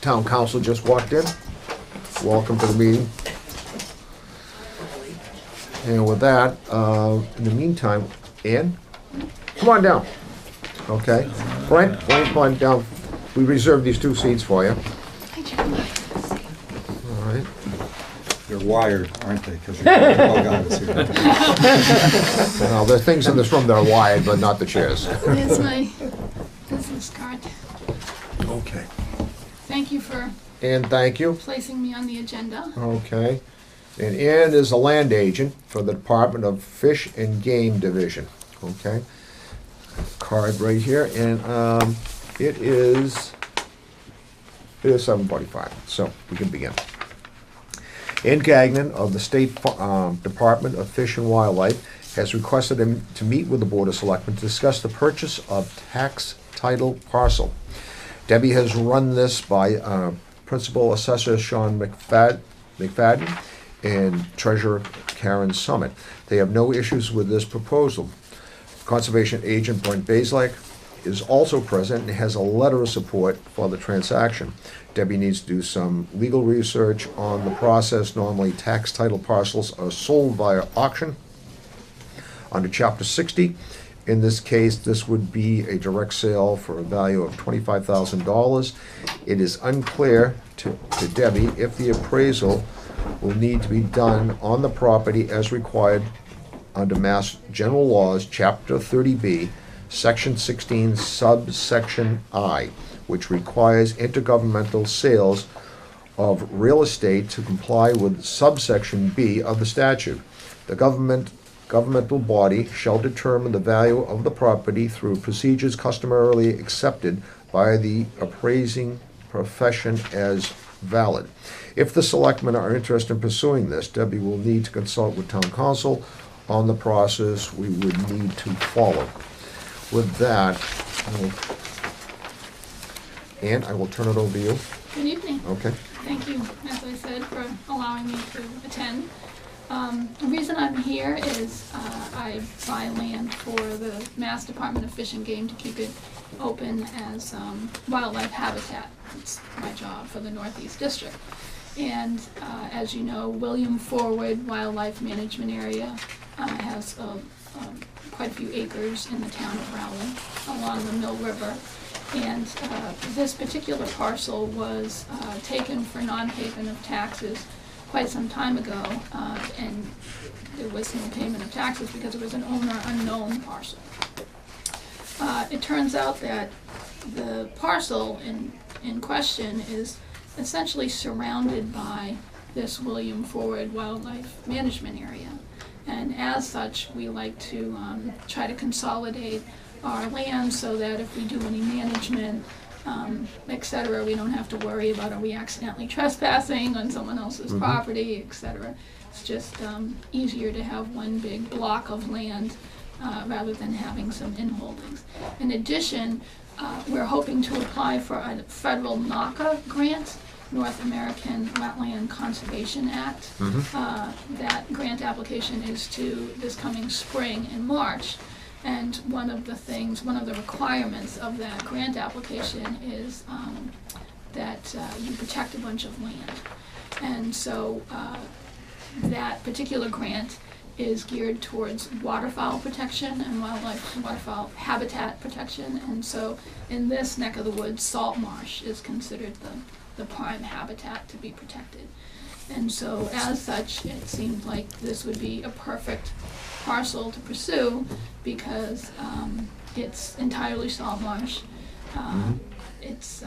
Town council just walked in. Welcome to the meeting. And with that, in the meantime, Ann, come on down. Okay. Brent, come on down. We reserved these 2 seats for you. All right. They're wired, aren't they? Because you're plug on it here. Now, there are things in this room that are wired, but not the chairs. Here's my business card. Okay. Thank you for Ann, thank you. placing me on the agenda. Okay. And Ann is a land agent for the Department of Fish and Game Division. Okay. Card right here, and it is 7:45, so we can begin. Ann Gagnon of the State Department of Fish and Wildlife has requested him to meet with the Board of Selectmen to discuss the purchase of tax title parcel. Debbie has run this by Principal Assessor Sean McFadden and Treasurer Karen Summit. They have no issues with this proposal. Conservation Agent Brent Baslak is also present and has a letter of support for the transaction. Debbie needs to do some legal research on the process. Normally, tax title parcels are sold via auction under Chapter 60. In this case, this would be a direct sale for a value of $25,000. It is unclear to Debbie if the appraisal will need to be done on the property as required under Mass General Laws, Chapter 30B, Section 16, subsection I, which requires intergovernmental sales of real estate to comply with subsection B of the statute. The governmental body shall determine the value of the property through procedures customarily accepted by the appraising profession as valid. If the selectmen are interested in pursuing this, Debbie will need to consult with town council on the process we would need to follow. With that, Ann, I will turn it over to you. Good evening. Okay. Thank you, as I said, for allowing me to attend. The reason I'm here is I buy land for the Mass Department of Fish and Game to keep it open as wildlife habitat. It's my job for the Northeast District. And as you know, William Forward Wildlife Management Area has quite a few acres in the town of Rowley along the Mill River. And this particular parcel was taken for non-payment of taxes quite some time ago, and there was no payment of taxes because it was an owner unknown parcel. It turns out that the parcel in question is essentially surrounded by this William Forward Wildlife Management Area. And as such, we like to try to consolidate our land so that if we do any management, et cetera, we don't have to worry about, are we accidentally trespassing on someone else's property, et cetera. It's just easier to have one big block of land rather than having some inholdings. In addition, we're hoping to apply for a federal NACA grant, North American Wetland Conservation Act. That grant application is due this coming spring in March. And one of the requirements of that grant application is that you protect a bunch of land. And so that particular grant is geared towards waterfowl protection and waterfowl habitat protection. And so in this neck of the woods, salt marsh is considered the prime habitat to be protected. And so as such, it seemed like this would be a perfect parcel to pursue because it's entirely salt marsh. It's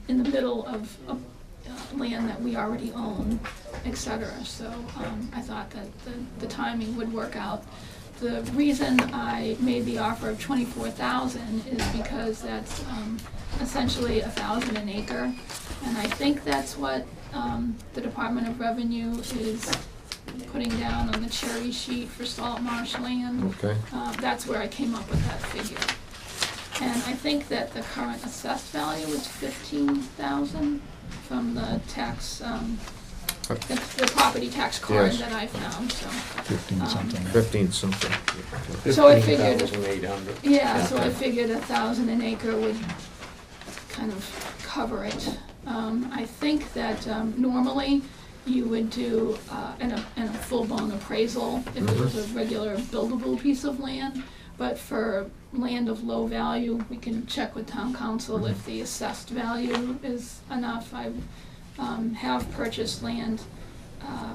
in the middle of land that we already own, etc. So I thought that the timing would work out. The reason I made the offer of $24,000 is because that's essentially $1,000 an acre, and I think that's what the Department of Revenue is putting down on the cherry sheet for salt marsh land. Okay. That's where I came up with that figure. And I think that the current assessed value is $15,000 from the tax, the property tax card Yes. that I found, so. 15 something. 15 something. So I figured, 15,800. yeah, so I figured $1,000 an acre would kind of cover it. I think that normally you would do a full-blown appraisal if it was a regular buildable piece of land. But for land of low value, we can check with town council if the assessed value is enough. I have purchased land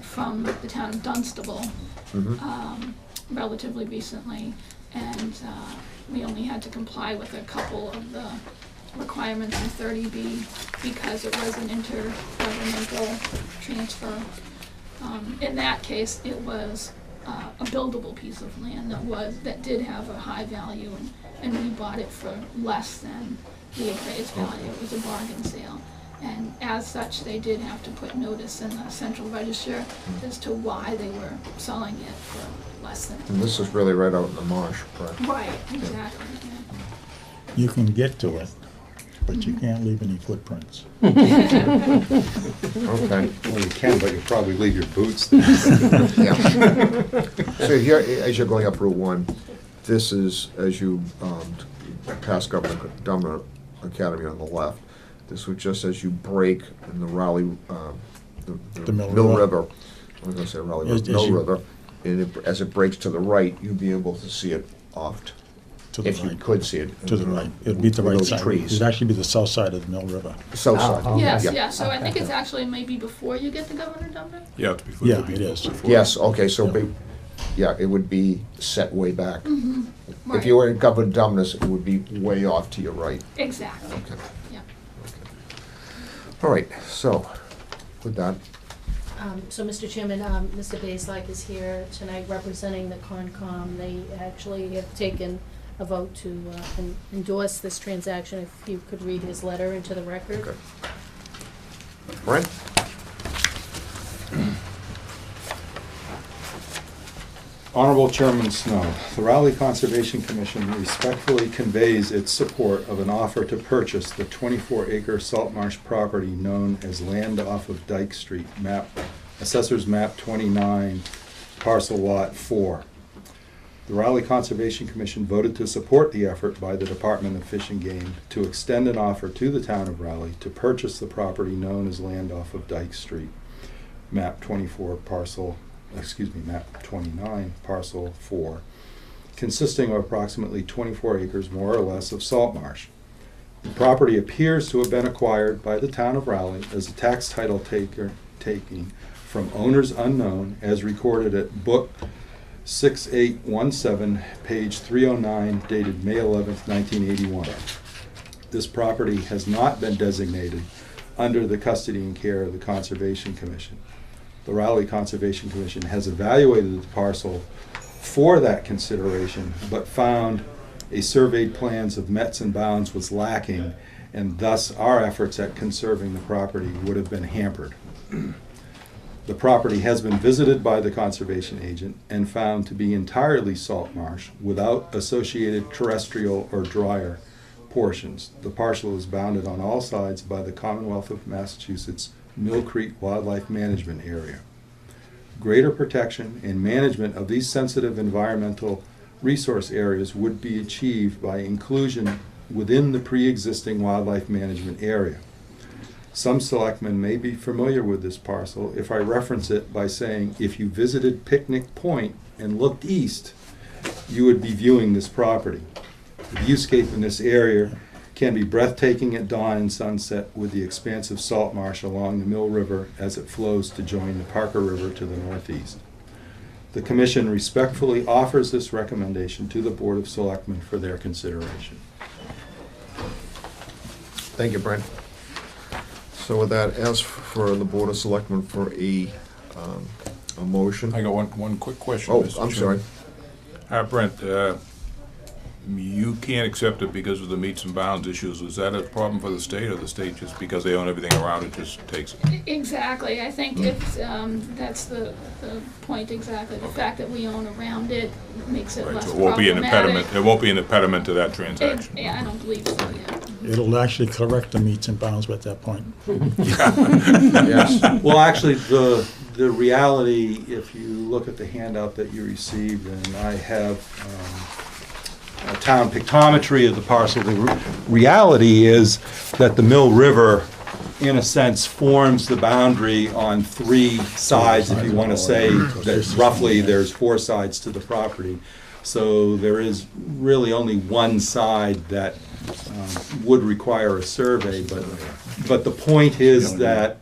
from the town of Dunstable relatively recently, and we only had to comply with a couple of the requirements in 30B because it was an intergovernmental transfer. In that case, it was a buildable piece of land that did have a high value, and we bought it for less than the appraised value. It was a bargain sale. And as such, they did have to put notice in the Central Register as to why they were selling it for less than. And this is really right out in the marsh, correct? Right, exactly, yeah. You can get to it, but you can't leave any footprints. Okay. Well, you can, but you'll probably leave your boots there. Yeah. So here, as you're going up Route 1, this is, as you pass Government Academy on the left, this was just as you break in the Raleigh, The Mill Mill River. River. I was gonna say Raleigh, As Mill you- River. And as it breaks to the right, you'll be able to see it off, To the if you right. could see it. To the right. It'd be the with right those side. trees. It'd actually be the south side of the Mill River. South side. Oh, Yes, Yeah. yeah, so I think it's actually maybe before you get to Governor Dumner? Yeah, it's before. Yeah, it'd be it is. before. Yes, okay, so, Yeah. yeah, it would be set way back. If Right. you were in Governor Dumner's, it would be way off to your right. Exactly, Okay. yeah. All right, so, with that, So, Mr. Chairman, Mr. Baselak is here tonight representing the Concom. They actually have taken a vote to endorse this transaction. If you could read his letter into the record. okay. Brent? Honorable Chairman Snow, the Raleigh Conservation Commission respectfully conveys its support of an offer to purchase the 24-acre salt marsh property known as land off of Dyke Street, Assessor's Map 29, Parcel Lot 4. The Raleigh Conservation Commission voted to support the effort by the Department of Fish and Game to extend an offer to the town of Raleigh to purchase the property known as land off of Dyke Street, map 29, parcel 4, consisting of approximately 24 acres, more or less, of salt marsh. The property appears to have been acquired by the town of Raleigh as a tax title taking from owners unknown, as recorded at Book 6817, page 309, dated May 11th, 1981. This property has not been designated under the custody and care of the Conservation Commission. The Raleigh Conservation Commission has evaluated the parcel for that consideration, but found a surveyed plans of mets and bounds was lacking, and thus our efforts at conserving the property would have been hampered. The property has been visited by the conservation agent and found to be entirely salt marsh without associated terrestrial or drier portions. The parcel is bounded on all sides by the Commonwealth of Massachusetts Mill Creek Wildlife Management Area. Greater protection and management of these sensitive environmental resource areas would be achieved by inclusion within the pre-existing wildlife management area. Some selectmen may be familiar with this parcel if I reference it by saying, if you visited Picnic Point and looked east, you would be viewing this property. The viewscape in this area can be breathtaking at dawn and sunset, with the expansive salt marsh along the Mill River as it flows to join the Parker River to the northeast. The Commission respectfully offers this recommendation to the Board of Selectmen for their consideration. Thank you, Brent. So with that, ask for the Board of Selectmen for a motion. I got one quick question, Oh, Mr. I'm sorry. Chairman. Brent, you can't accept it because of the meets and bounds issues. Is that a problem for the state, or the state just because they own everything around it just takes it? Exactly, I think it's, that's the point exactly. The fact that we own around it makes it Right, less so it won't be an problematic. impediment, it won't be an impediment to that transaction. Yeah, I don't believe so, yeah. It'll actually correct the meets and bounds at that point. Yes. Well, actually, the reality, if you look at the handout that you received, and I have a town pictometry of the parcel, the reality is that the Mill River, in a sense, forms the boundary on 3 sides, if you want to say that roughly there's 4 sides to the property. So there is really only one side that would require a survey, but the point is that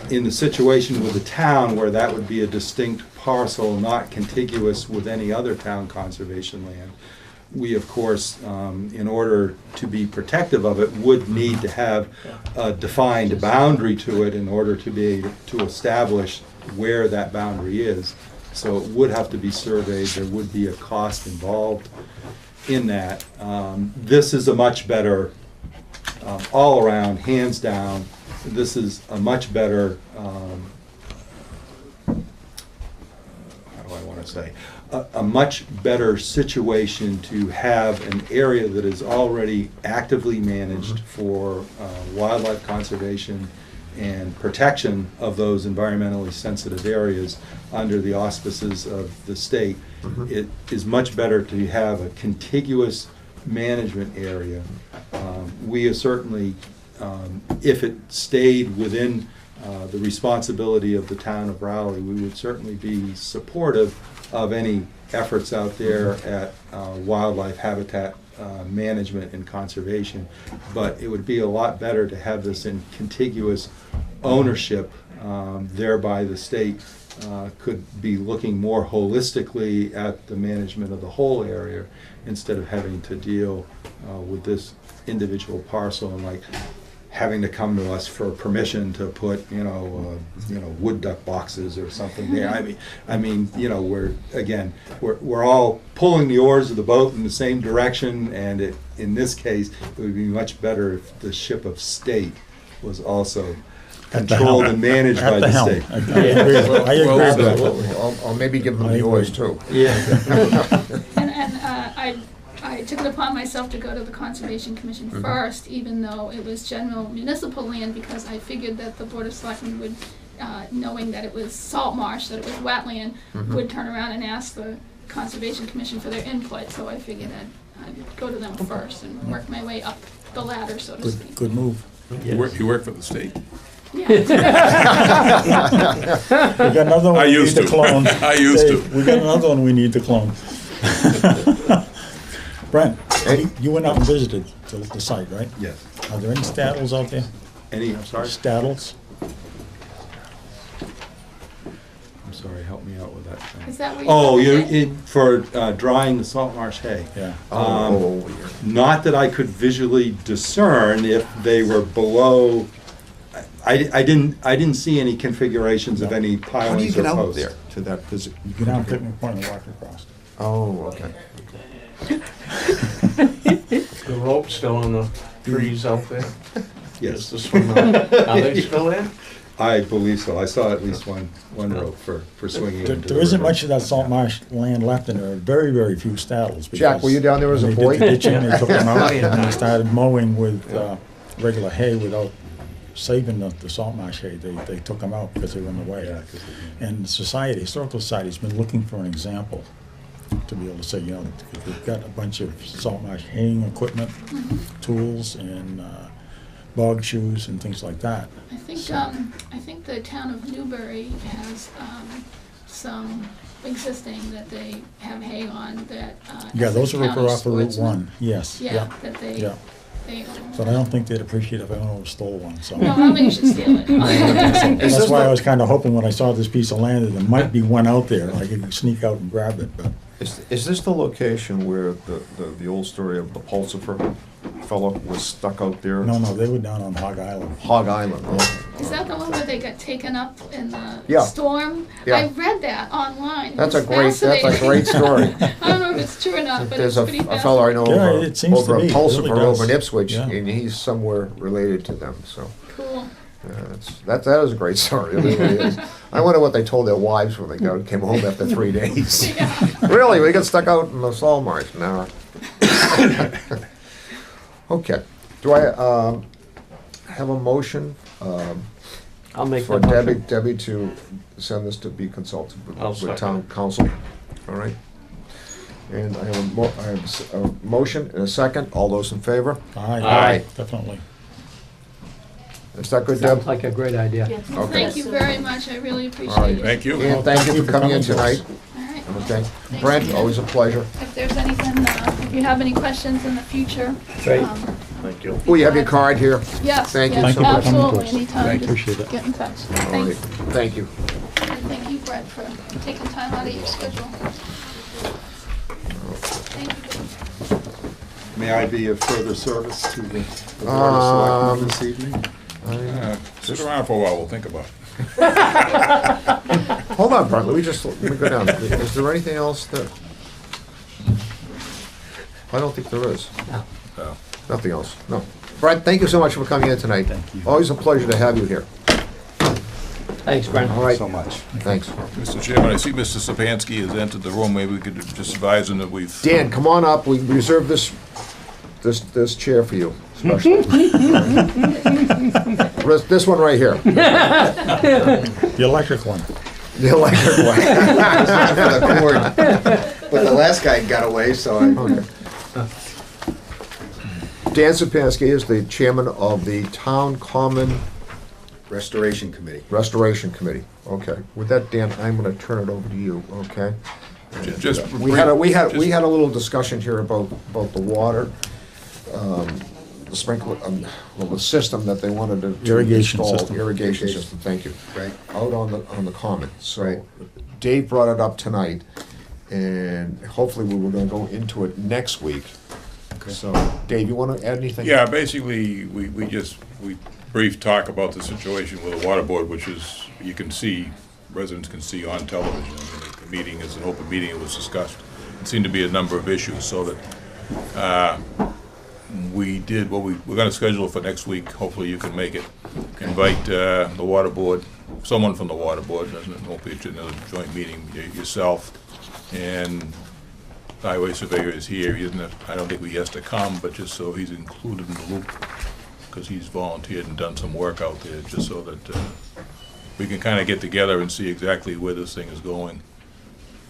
in the situation with the town, where that would be a distinct parcel, not contiguous with any other town conservation land, we, of course, in order to be protective of it, would need to have a defined boundary to it in order to be able to establish where that boundary is. So it would have to be surveyed. There would be a cost involved in that. This is a much better, all around, hands down, this is a much better, how do I want to say, a much better situation to have an area that is already actively managed for wildlife conservation and protection of those environmentally sensitive areas under the auspices of the state. It is much better to have a contiguous management area. We are certainly, if it stayed within the responsibility of the town of Raleigh, we would certainly be supportive of any efforts out there at wildlife habitat management and conservation. But it would be a lot better to have this in contiguous ownership, thereby the state could be looking more holistically at the management of the whole area instead of having to deal with this individual parcel and like having to come to us for permission to put, wood duck boxes or something there. I mean, we're all pulling the oars of the boat in the same direction, and in this case, it would be much better if the ship of state was also controlled and managed by the state. I agree with that. I'll maybe give them the oars too. Yeah. And I took it upon myself to go to the Conservation Commission first, even though it was general municipal land, because I figured that the Board of Selectmen would, knowing that it was salt marsh, that it was wetland, would turn around and ask the Conservation Commission for their input, so I figured I'd go to them first and work my way up the ladder, so to speak. Good move. You work for the state? Yeah. We got another one I we need used to to. clone. I used to. Dave, we got another one we need to clone. Brent, you went out and visited the site, right? Yes. Are there any staddles out there? I'm sorry? Staddles? I'm sorry, help me out with that thing. Is that what Oh, you're for drying the salt marsh hay. Yeah. Oh, Not that I could visually discern if they were below, I didn't see any configurations of any how do you pilings get or out posts. there to that position? You get out, pick me point and walk across. Oh, okay. The rope's still on the trees out there? Yes, Just to swim out. Are they still there? I believe so. I saw at least one rope for swinging. There into the there isn't river. much of that salt marsh land left, and there are very, very few staddles. Jack, were you down there as a because boy? They did the ditching, they took them out, Oh, yeah. and they started mowing with regular hay without saving the salt marsh hay. They took them out because they were in the way. And the Historical Society's been looking for an example to be able to say, you know, we've got a bunch of salt marsh haying equipment, tools, and bog shoes and things like that. I think the town of Newbury has some existing that they have hay on that. Yeah, as those a are county off of Route sportsman. 1, yes. Yeah, that they Yeah. own. But I don't think they'd appreciate if anyone stole one, so. No, nobody should steal it. That's why I was kinda hoping when I saw this piece of land that there might be one out there, I could sneak out and grab it, but. Is this the location where the old story of the Pulsifer fellow was stuck out there? No, they were down on Hog Island. Hog Island, oh. Is that the one where they got taken up in the Yeah. storm? Yeah. I read that online. It That's was a great story. I don't know if it's true or not, but There's it's a pretty fascinating. fellow I know Yeah, over it seems to over be. at It Pulsifer really does. over in Ipswich, Yeah. and he's somewhere related to them, so. Cool. That is a great story, it really is. I wonder what they told their wives when they came home after 3 days. Really, we got stuck out in the salt marsh, no. Okay, do I have a motion I'll make for that motion. Debbie to send this to be consulted I'll with second town it. council? All right. And I have a motion and a second, all those in favor? Aye. Definitely. Is that good, Deb? Sounds like a great idea. Yeah. Well, Okay. thank you very much. I really All right. appreciate it. Thank you. And thank you for coming in tonight. All right. Okay, Brent, always a pleasure. If there's anything, if you have any questions in the future. Great. Thank you. We have your card here. Yes, Thank you yes, so much. absolutely, anytime, Thank you. just Appreciate it. get in touch. All right, Thanks. thank you. And thank you, Brett, for taking time out of your schedule. Thank you. May I be of further service to the Board of Selectmen this evening? Sit around for a while, we'll think about it. Hold on, Brent, let me go down. Is there anything else that? I don't think there is. No. Nothing else, no. Brent, thank you so much for coming in tonight. Thank you. Always a pleasure to have you here. Thanks, Brent. All right, So much. thanks. Mr. Chairman, I see Mr. Sapansky has entered the room, maybe we could just advise him that we've... Dan, come on up, we reserved this chair for you, especially. This one right here, The electric one. the electric one. For the cord. But the last guy got away, so I. Okay. Dan Sapansky is the chairman of the Town Common Restoration Committee. Restoration Committee. Okay. With that, Dan, I'm gonna turn it over to you, okay? Just We had a little discussion here about the water, the sprinkler, well, the system that they wanted to Irrigation install. system. Irrigation system, thank you. Right. Out on the common. So Right. Dave brought it up tonight, and hopefully we were gonna go into it next week. So, Dave, you wanna add anything? Yeah, basically, we brief talk about the situation with the water board, which is, you can see, residents can see on television. I mean, the meeting is an open meeting, it was discussed. It seemed to be a number of issues, so that, we did what we're gonna schedule for next week, hopefully you can make it. Invite, the water board, someone from the water board, it won't be another joint meeting, yourself, and highway surveyor is here, I don't think he has to come, but just so he's included in the loop, because he's volunteered and done some work out there, just so that we can kind of get together and see exactly where this thing is going.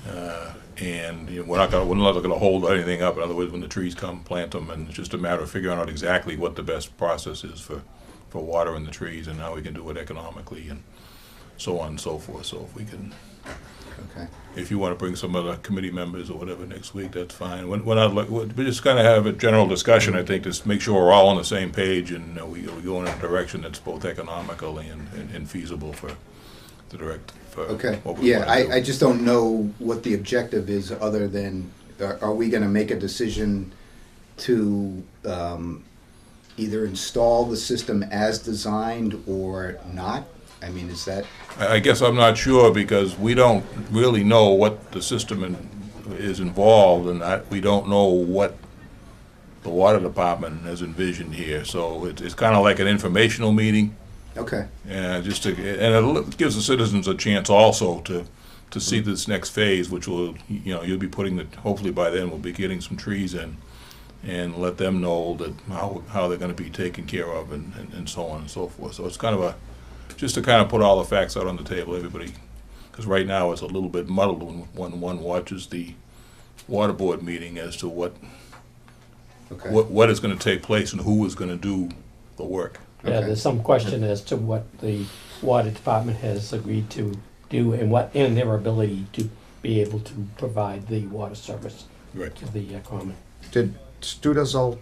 And we're not gonna hold anything up. In other words, when the trees come, plant them, and it's just a matter of figuring out exactly what the best process is for watering the trees and how we can do it economically and so on and so forth. So if we can, Okay. if you want to bring some other committee members or whatever next week, that's fine. We just kind of have a general discussion, I think, to make sure we're all on the same page and we go in a direction that's both economical and feasible for the direct. For Okay, what we yeah, wanna do. I just don't know what the objective is, other than, are we gonna make a decision to either install the system as designed or not? I mean, is that, I guess I'm not sure because we don't really know what the system is involved and we don't know what the water department has envisioned here. So it's kind of like an informational meeting. okay, And it gives the citizens a chance also to see this next phase, which will, you'll be hopefully by then we'll be getting some trees in and let them know that how they're gonna be taken care of and so on and so forth. So it's kind of just to kind of put all the facts out on the table, everybody, because right now it's a little bit muddled when one watches the water board meeting as to what is gonna take place and who is gonna do the work. Yeah, Okay. there's some question as to what the water department has agreed to do and their ability to be able to provide the water service Right. to the common. Did Stu Dazal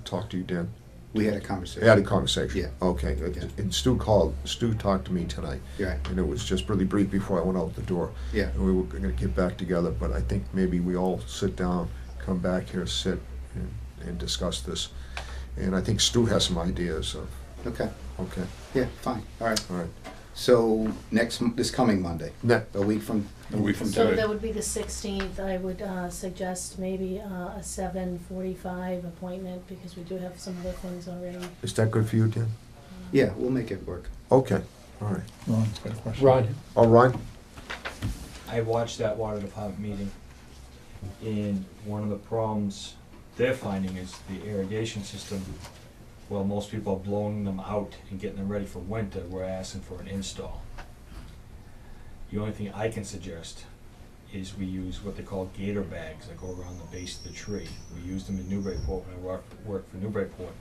talk to you, Dan? we had a conversation. They had a conversation? Yeah. Okay, Yeah. and Stu talked to me tonight. Yeah. And it was just really brief before I went out the door. Yeah. And we were gonna get back together, but I think maybe we all sit down, come back here, sit and discuss this. And I think Stu has some ideas of, Okay, okay, yeah, fine, all right. all right. So this coming Monday, Ne- a week from So today. that would be the 16th. I would suggest maybe a 7:45 appointment because we do have some other things already. Is that good for you, Dan? Yeah, we'll make it work. Okay, all right. Ron's got a question. Ron, All right, I watched that water department meeting, and one of the problems they're finding is the irrigation system. Well, most people are blowing them out and getting them ready for winter, we're asking for an install. The only thing I can suggest is we use what they call gator bags that go around the base of the tree. We used them in Newburyport when I worked for Newburyport.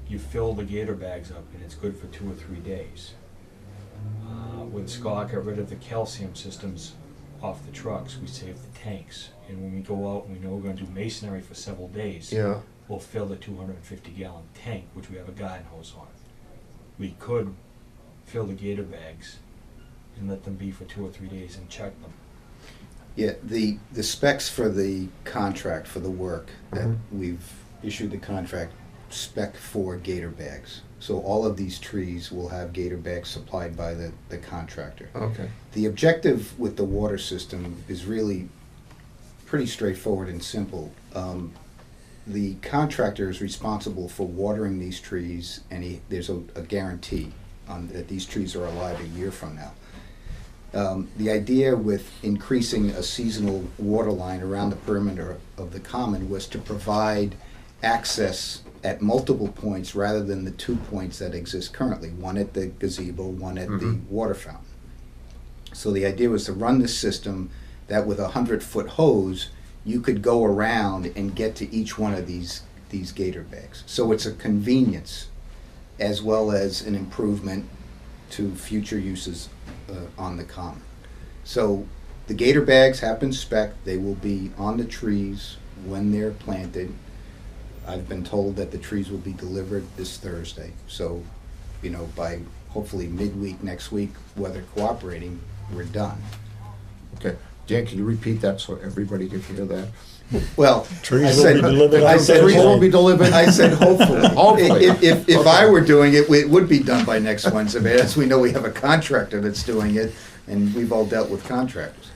You fill the gator bags up and it's good for 2 or 3 days. When Scott got rid of the calcium systems off the trucks, we saved the tanks. And when we go out and we know we're gonna do masonry for several days, yeah, we'll fill the 250-gallon tank, which we have a garden hose on. We could fill the gator bags and let them be for 2 or 3 days and check them. Yeah, the specs for the contract for the work that Mhm. we've issued the contract spec for gator bags. So all of these trees will have gator bags supplied by the contractor. okay. The objective with the water system is really pretty straightforward and simple. The contractor is responsible for watering these trees, and there's a guarantee that these trees are alive a year from now. The idea with increasing a seasonal water line around the perimeter of the common was to provide access at multiple points rather than the 2 points that exist currently, one at the gazebo, one at the water fountain. So the idea was to run this system that with a 100-foot hose, you could go around and get to each one of these gator bags. So it's a convenience as well as an improvement to future uses on the common. So the gator bags have been spec'd. They will be on the trees when they're planted. I've been told that the trees will be delivered this Thursday. So, by hopefully midweek next week, weather cooperating, we're done. Okay, Dan, can you repeat that so everybody can hear that? Well, Trees will be delivered I on said, Trees will be delivered? I said hopefully. Hopefully. If I were doing it, it would be done by next Wednesday. But as we know, we have a contractor that's doing it, and we've all dealt with contractors.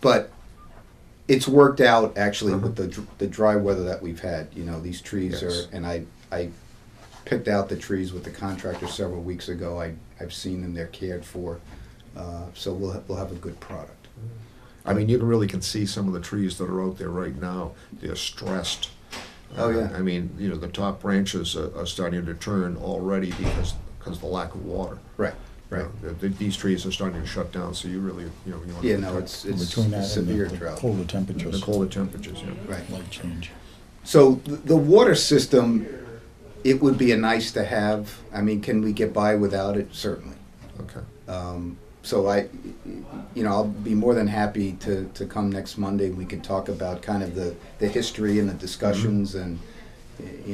But it's worked out actually with the dry weather that we've had. These trees Yes. and I picked out the trees with the contractor several weeks ago. I've seen them; they're cared for. So we'll have a good product. I mean, you really can see some of the trees that are out there right now. They're stressed. Oh, yeah. I mean, the top branches are starting to turn already because of the lack of water. Right. Right. These trees are starting to shut down, so you really, you know, you want to. Yeah, no, it's Between that and severe the drought. colder temperatures. The colder temperatures, yeah. Right. Light change. So the water system, it would be a nice to have. I mean, can we get by without it? Certainly. Okay. So I'll be more than happy to come next Monday. We can talk about kind of the history and the discussions, and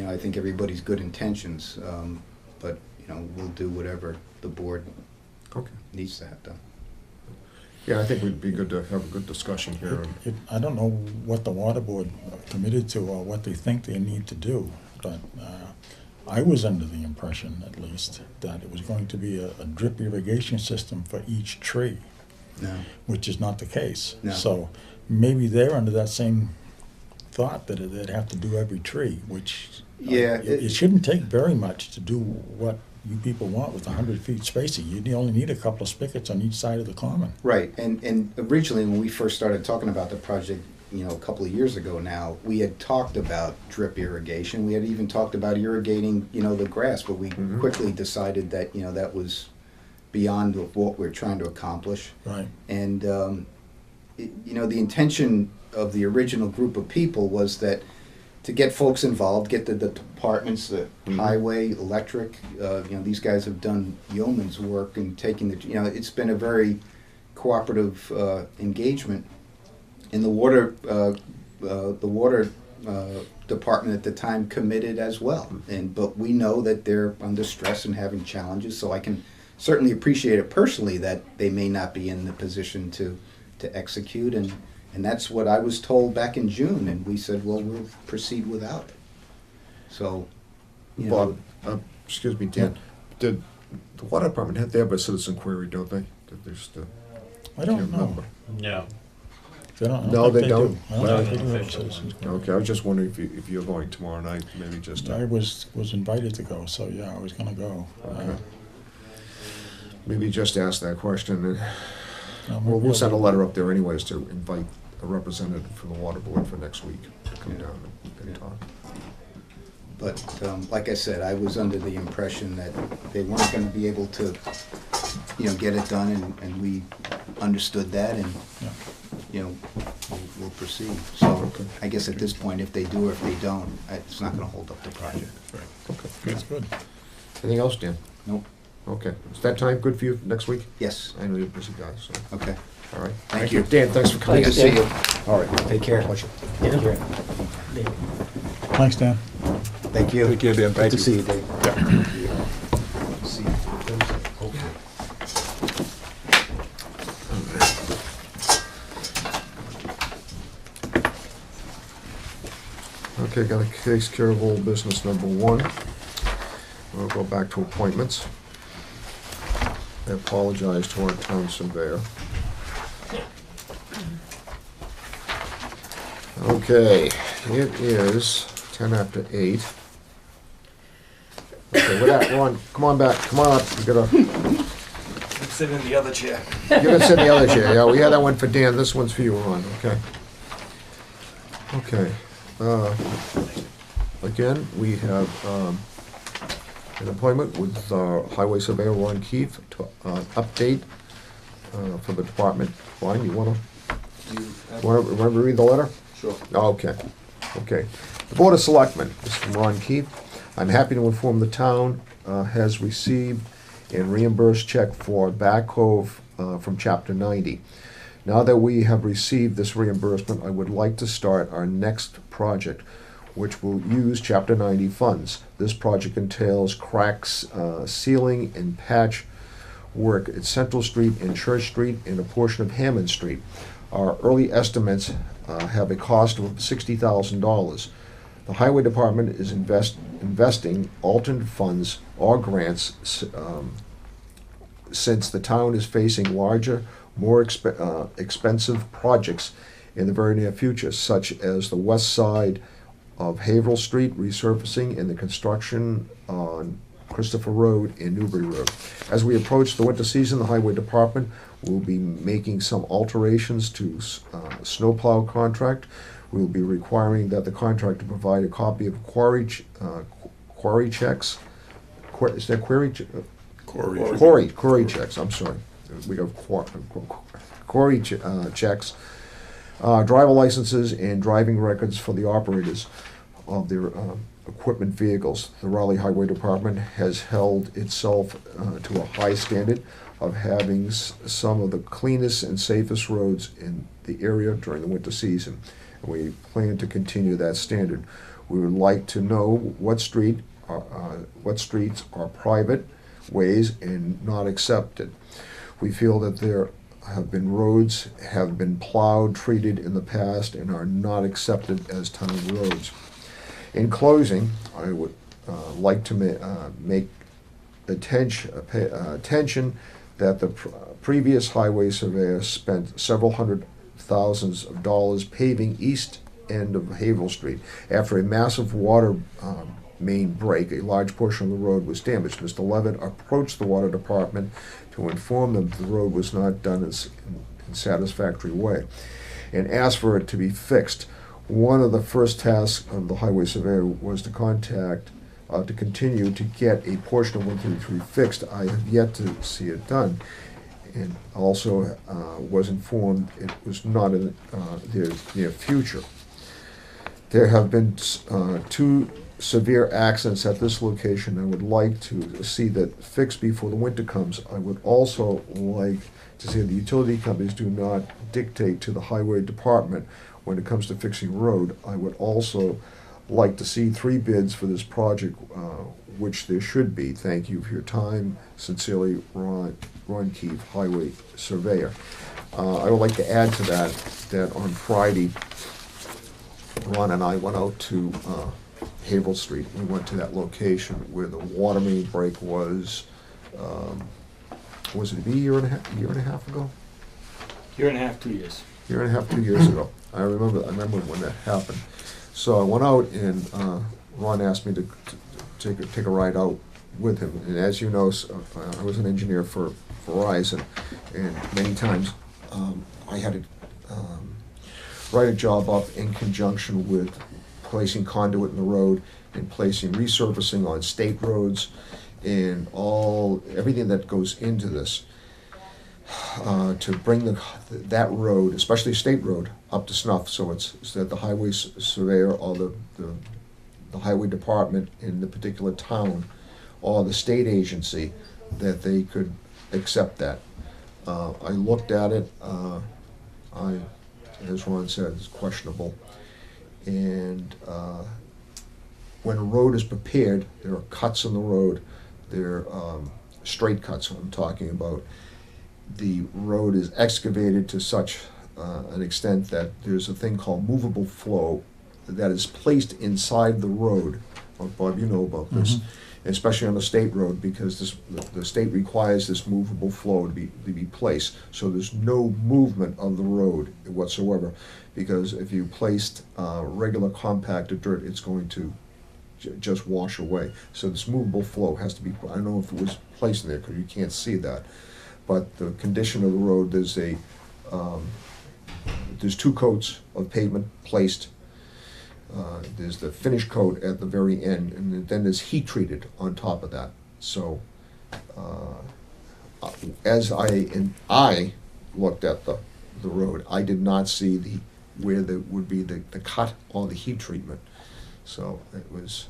I think everybody's good intentions, but we'll do whatever the board Okay. needs to have done. Yeah, I think it'd be good to have a good discussion here. I don't know what the water board committed to or what they think they need to do, but I was under the impression, at least, that it was going to be a drip irrigation system for each tree, No. which is not the case. No. So maybe they're under that same thought that they'd have to do every tree, which Yeah, it shouldn't take very much to do what you people want with 100 feet spacing. You only need a couple of spigots on each side of the common. Right, and originally when we first started talking about the project, a couple of years ago now, we had talked about drip irrigation. We had even talked about irrigating, the grass, but we quickly decided that, that was beyond what we're trying to accomplish. Right. And, the intention of the original group of people was that to get folks involved, get the departments, the highway, electric, these guys have done yeoman's work and taking it's been a very cooperative engagement. And the water department at the time committed as well. But we know that they're under stress and having challenges, so I can certainly appreciate it personally that they may not be in the position to execute, and that's what I was told back in June, and we said, well, we'll proceed without it. So, Bob, excuse me, Dan, did the water department they have a citizen query, don't they? That there's the, I don't know. remember. No. They don't, I No, think they do. don't. I don't Well, think they do have citizens. Okay, I was just wondering if you're going tomorrow night, maybe just. I was invited to go, so yeah, I was gonna go. Okay. Maybe just ask that question, and We'll we'll send a letter up there anyways to invite a representative from the water board for next week to come down and talk. But like I said, I was under the impression that they weren't going to be able to, get it done, and we understood that, and we'll proceed. So I guess at this point, if they do or if they don't, it's not going to hold up the project. Okay. That's good. Anything else, Dan? Nope. Okay. Is that time good for you next week? Yes. I know you're a busy guy, so. Okay. All right. Thank you. Dan, thanks for coming. Good to see you. All right. Take care. Pleasure. Take care. Thanks, Dan. Thank you. Take care, Dan. Good to see you, Dave. See you. Okay, got a case care of old business number 1. We'll go back to appointments. I apologize to our town surveyor. Okay, it is 10 after 8. Okay, with that, Ron, come on back, come on up, you gotta, Sit in the other chair. you're gonna sit in the other chair, yeah, we had that one for Dan, this one's for you, Ron, okay? Okay, again, we have, an appointment with, Highway Surveyor Ron Keefe to, update, for the department. Ron, you wanna remember to read the letter? Sure. Okay, okay. The Board of Selectmen, this is from Ron Keefe. I'm happy to inform the town has received and reimbursed check for backhoe from Chapter 90. Now that we have received this reimbursement, I would like to start our next project, which will use Chapter 90 funds. This project entails cracks, sealing, and patch work at Central Street and Church Street and a portion of Hammond Street. Our early estimates have a cost of $60,000. The Highway Department is investing alternate funds or grants since the town is facing larger, more expensive projects in the very near future, such as the west side of Haverhill Street resurfacing and the construction on Christopher Road and Newbury Road. As we approach the winter season, the Highway Department will be making some alterations to snowplow contract. We will be requiring that the contractor provide a copy of quarry checks. Is that quarry Quarry checks, I'm sorry. We have quarry checks, driver licenses and driving records for the operators of their equipment vehicles. The Raleigh Highway Department has held itself to a high standard of having some of the cleanest and safest roads in the area during the winter season. And we plan to continue that standard. We would like to know what streets are private ways and not accepted. We feel that there have been roads have been plowed, treated in the past, and are not accepted as town roads. In closing, I would like to make attention that the previous highway surveyor spent several $100,000s paving east end of Haverhill Street. After a massive water main break, a large portion of the road was damaged. Mr. Levitt approached the water department to inform them that the road was not done in satisfactory way and asked for it to be fixed. One of the first tasks of the highway surveyor was to continue to get a portion of 133 fixed. I have yet to see it done, and also was informed it was not in the near future. There have been 2 severe accidents at this location. I would like to see that fixed before the winter comes. I would also like to see the utility companies do not dictate to the highway department when it comes to fixing road. I would also like to see 3 bids for this project, which there should be. Thank you for your time. Sincerely, Ron Keefe, Highway Surveyor. I would like to add to that on Friday, Ron and I went out to Haverhill Street. We went to that location where the water main break was it a year and a half ago? Year and a half, 2 years. Year and a half, 2 years ago. I remember when that happened. So I went out and Ron asked me to take a ride out with him. And as you know, I was an engineer for Verizon, and many times I had to write a job up in conjunction with placing conduit in the road and placing resurfacing on state roads and everything that goes into this to bring that road, especially state road, up to snuff, so that the highway surveyor or the highway department in the particular town or the state agency, that they could accept that. I looked at it. As Ron said, it's questionable. And when a road is prepared, there are cuts in the road. There are straight cuts I'm talking about. The road is excavated to such an extent that there's a thing called movable flow that is placed inside the road. Bob, you know about this, especially on a state road, because the state requires this movable flow to be placed. So there's no movement of the road whatsoever, because if you placed regular compacted dirt, it's going to just wash away. So this movable flow has to be, I don't know if it was placed in there because you can't see that, but the condition of the road, there's 2 coats of pavement placed. There's the finish coat at the very end, and then there's heat treated on top of that. So as I looked at the road, I did not see where there would be the cut or the heat treatment. So it was,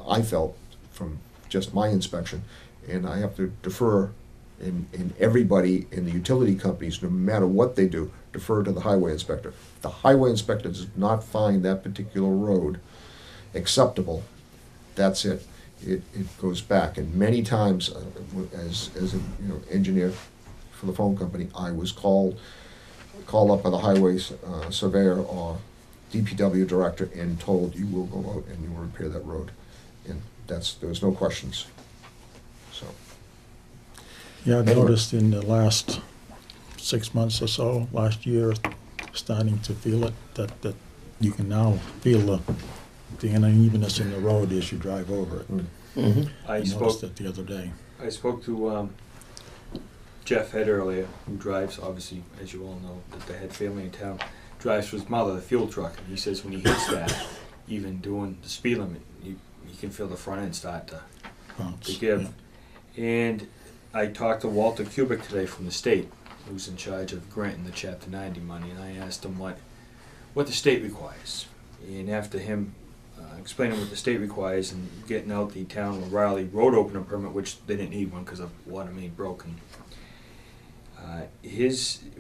I felt from just my inspection, and I have to defer in everybody in the utility companies, no matter what they do, defer to the highway inspector. If the highway inspector does not find that particular road acceptable, that's it. It goes back. And many times, as a engineer for the phone company, I was called up by the highway surveyor or DPW director and told, you will go out and you will repair that road. And there was no questions. So. Yeah, I've noticed in the last 6 months or so, last year, starting to feel it, that you can now feel the unevenness in the road as you drive over it. Mm-hmm. I noticed it the other day. I spoke to Jeff Head earlier, who drives, obviously, as you all know, the Head family in town, drives for his mother, the fuel truck, and he says when he hits that, even doing the speed limit, you can feel the front end start to give. Yeah. And I talked to Walter Kubik today from the state, who's in charge of granting the Chapter 90 money, and I asked him what the state requires. And after him explaining what the state requires and getting out the town of Riley road opener permit, which they didn't need one because of water main broken,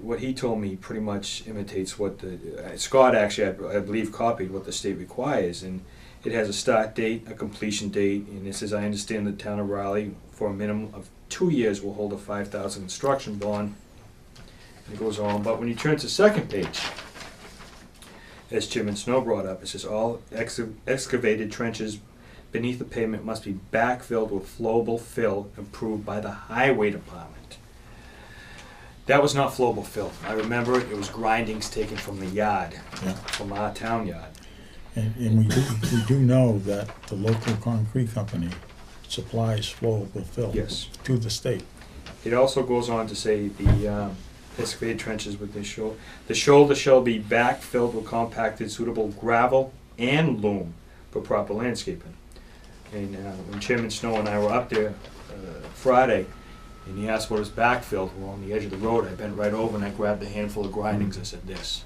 what he told me pretty much imitates what Scott actually, I believe, copied what the state requires, and it has a start date, a completion date, and it says, I understand the town of Raleigh for a minimum of 2 years will hold a $5,000 construction bond. And it goes on, but when you turn to the second page, as Chairman Snow brought up, it says all excavated trenches beneath the pavement must be backfilled with flowable fill approved by the highway department. That was not flowable fill. I remember it was grindings taken from the yard, Yeah. from our town yard. And we do know that the local concrete company supplies flowable fill Yes. to the state. It also goes on to say the excavated trenches with the shoulder shall be backfilled with compacted suitable gravel and loam for proper landscaping. And when Chairman Snow and I were up there Friday, and he asked what was backfilled, we're on the edge of the road, I bent right over and I grabbed a handful of grindings. I said, this.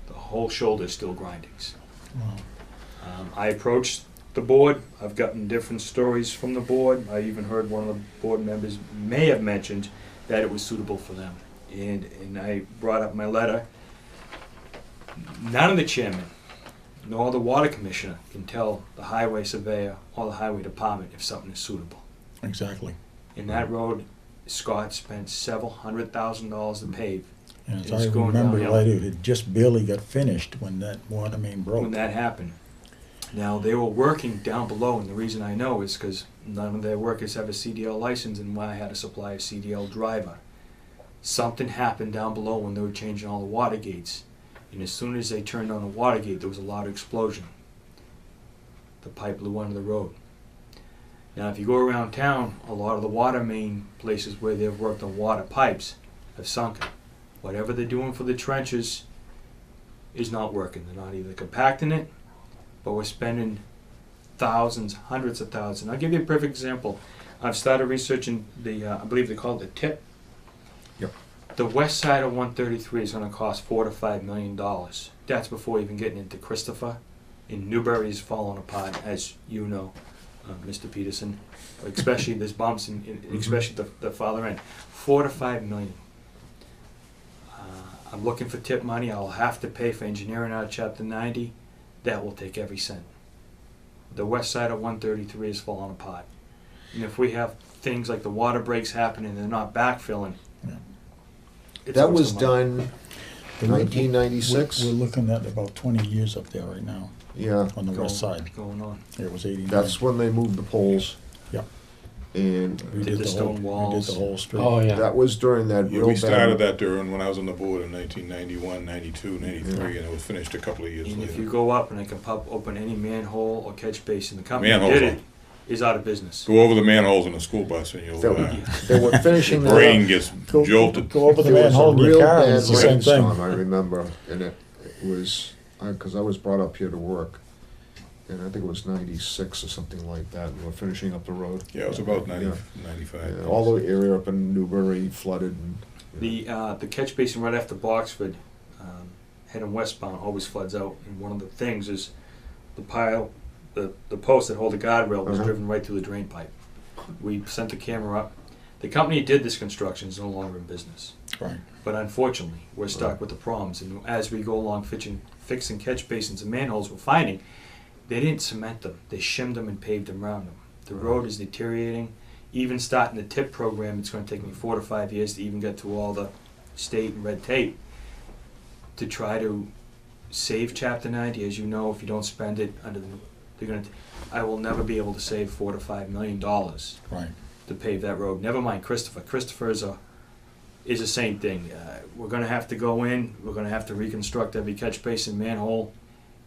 The whole shoulder is still grindings. Wow. I approached the board. I've gotten different stories from the board. I even heard one of the board members may have mentioned that it was suitable for them. And I brought up my letter. None of the chairmen, nor the water commissioner, can tell the highway surveyor or the highway department if something is suitable. Exactly. In that road, Scott spent several $100,000 to pave. And as It's I going remember downhill. right, it had just barely got finished when that water main broke. When that happened. Now, they were working down below, and the reason I know is because none of their workers have a CDL license, and I had to supply a CDL driver. Something happened down below when they were changing all the water gates, and as soon as they turned on the water gate, there was a loud explosion. The pipe blew under the road. Now, if you go around town, a lot of the water main places where they've worked on water pipes have sunken. Whatever they're doing for the trenches is not working. They're not either compacting it, but we're spending thousands, hundreds of thousands. I'll give you a perfect example. I've started researching I believe they call it the tip. Yep. The west side of 133 is going to cost $4 to $5 million. That's before even getting into Christopher. And Newbury is falling apart, as you know, Mr. Peterson. Especially there's bumps, especially the farther end. $4 to $5 million. I'm looking for tip money. I'll have to pay for engineering out of Chapter 90. That will take every cent. The west side of 133 is falling apart. And if we have things like the water breaks happening and they're not backfilling, That was done But we're- 1996. We're looking at about 20 years up there right now, Yeah, on the west side. going on. It was 89. that's when they moved the poles. Yeah. And We Did the whole- stone We walls. did the whole street. Oh, yeah. that was during that Yeah, real we bad. started that during, when I was on the board in 1991, 92, 93, and it was finished a couple of years And if you later. go up and they can open any manhole or catch basin, the company that Manholes did it is out of business. Go over the manholes in the school bus and you'll, They were finishing your that brain up. gets Go- jolted. Go over the There was a manhole in your real car, and bad it's the same thing. rainstorm, I remember, and it was, because I was brought up here to work, and I think it was 96 or something like that, and we were finishing up the road. Yeah, it was about 90, Yeah. 95. Yeah, all the area up in Newbury flooded. And, The catch basin right after Boxford, heading westbound, always floods out. And one of the things is the pile, the post that hold the guardrail was Uh-huh. driven right through the drain pipe. We sent the camera up. The company that did this construction is no longer in business. Right. But unfortunately, we're stuck with the problems. And as we go along fixing catch basins and manholes, we're finding they didn't cement them. They shimmed them and paved them around them. The road is deteriorating. Even starting the TIP program, it's going to take me 4 to 5 years to even get through all the state and red tape to try to save Chapter 90. As you know, if you don't spend it they're going to. I will never be able to save $4 to $5 million Right. to pave that road. Never mind Christopher. Christopher is the same thing. We're going to have to go in. We're going to have to reconstruct every catch basin, manhole,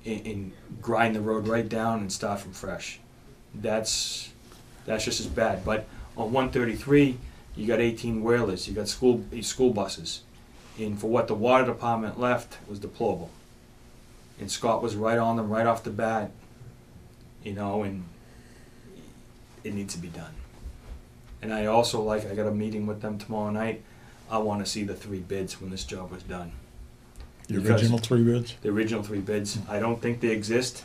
and grind the road right down and start from fresh. That's just as bad. But on 133, you got 18 whalers. You got school buses, and for what the water department left was deplorable. And Scott was right on them right off the bat, and it needs to be done. And I also I got a meeting with them tomorrow night, I wanna see the 3 bids when this job was done. The Because- original 3 bids? The original 3 bids, I don't think they exist.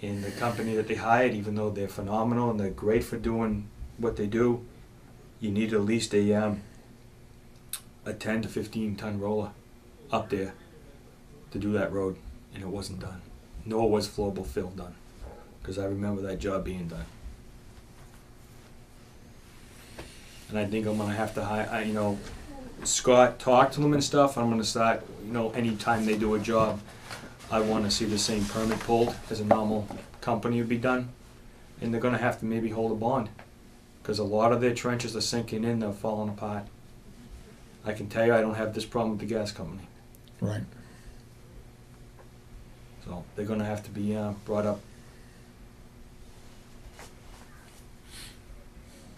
And the company that they hired, even though they're phenomenal and they're great for doing what they do, you need at least a 10 to 15 ton roller up there to do that road, and it wasn't done. Nor was flowable fill done, because I remember that job being done. And I think I'm gonna have to hire, Scott talked to them and stuff. I'm gonna start, anytime they do a job, I wanna see the same permit pulled as a normal company would be done. And they're gonna have to maybe hold a bond, because a lot of their trenches are sinking in, they're falling apart. I can tell you, I don't have this problem with the gas company. Right. So they're gonna have to be brought up.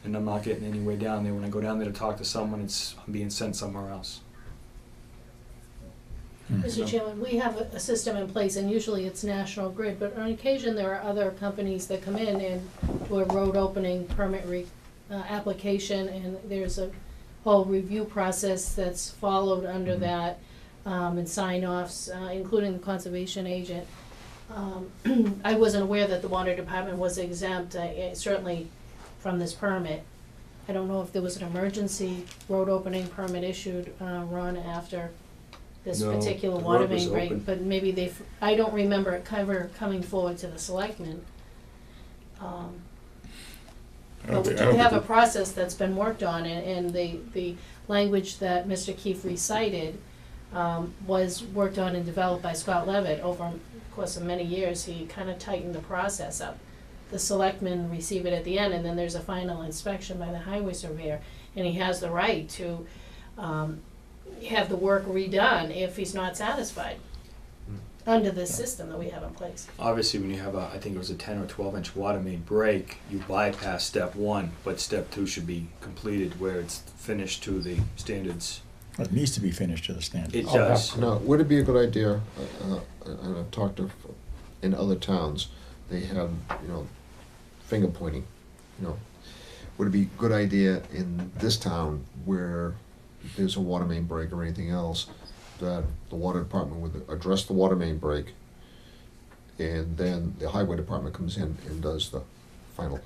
And I'm not getting any way down there. When I go down there to talk to someone, I'm being sent somewhere else. Mr. Chairman, we have a system in place, and usually it's National Grid, but on occasion there are other companies that come in and do a road opening permit application, and there's a whole review process that's followed under that, and sign-offs, including the conservation agent. I wasn't aware that the water department was exempt, certainly from this permit. I don't know if there was an emergency road opening permit issued, Ron, after this No, particular the water road was main break, open. but maybe I don't remember it ever coming forward to the selectmen. But we do have a process that's been worked on, and the language that Mr. Keefe recited was worked on and developed by Scott Levitt over the course of many years. He kind of tightened the process up. The selectmen receive it at the end, and then there's a final inspection by the highway surveyor, and he has the right to have the work redone if he's not satisfied under this system that we have in place. Obviously, when you have I think it was a 10 or 12-inch water main break, you bypass step 1, but step 2 should be completed where it's finished to the standards. It needs to be finished to the standard. It does. Now, would it be a good idea, and I've talked to, in other towns, they have, finger pointing, would it be a good idea in this town where there's a water main break or anything else, that the water department would address the water main break, and then the highway department comes in and does the final?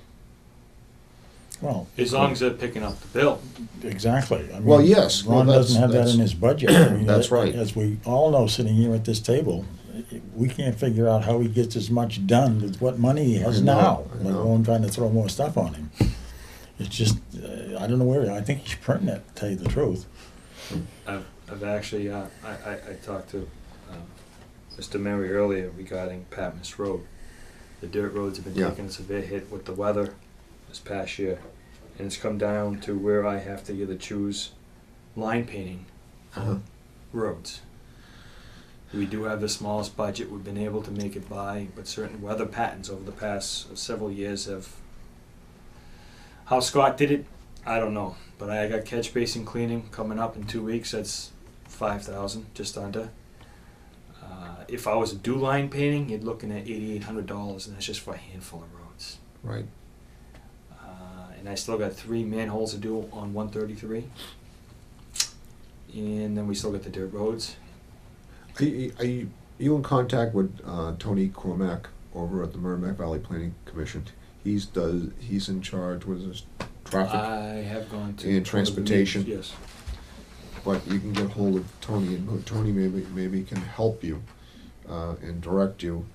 Well, As long as they're picking up the bill. exactly. I mean, Well, yes, well, Ron doesn't have that that's- in his budget. I mean, That's right. As we all know, sitting here at this table, we can't figure out how he gets as much done with what money he has I know, now, I let know. alone trying to throw more stuff on him. It's just, I don't know where, I think he's printing it, to tell you the truth. I've actually, I talked to Mr. Murray earlier regarding Patmos Road. The dirt roads have been Yeah. taking a severe hit with the weather this past year. And it's come down to where I have to either choose line painting Uh-huh. roads. We do have the smallest budget, we've been able to make it by, but certain weather patterns over the past several years have, how Scott did it, I don't know, but I got catch basin cleaning coming up in 2 weeks, that's 5,000, just under. If I was to do line painting, you're looking at $8,800, and that's just for a handful of roads. Right. And I still got 3 manholes to do on 133. And then we still got the dirt roads. Are you in contact with Tony Cormack over at the Merrimack Valley Planning Commission? He's in charge with his traffic, I have gone to and one of the transportation. meetings, yes. but you can get hold of Tony, and Tony maybe can help you and direct you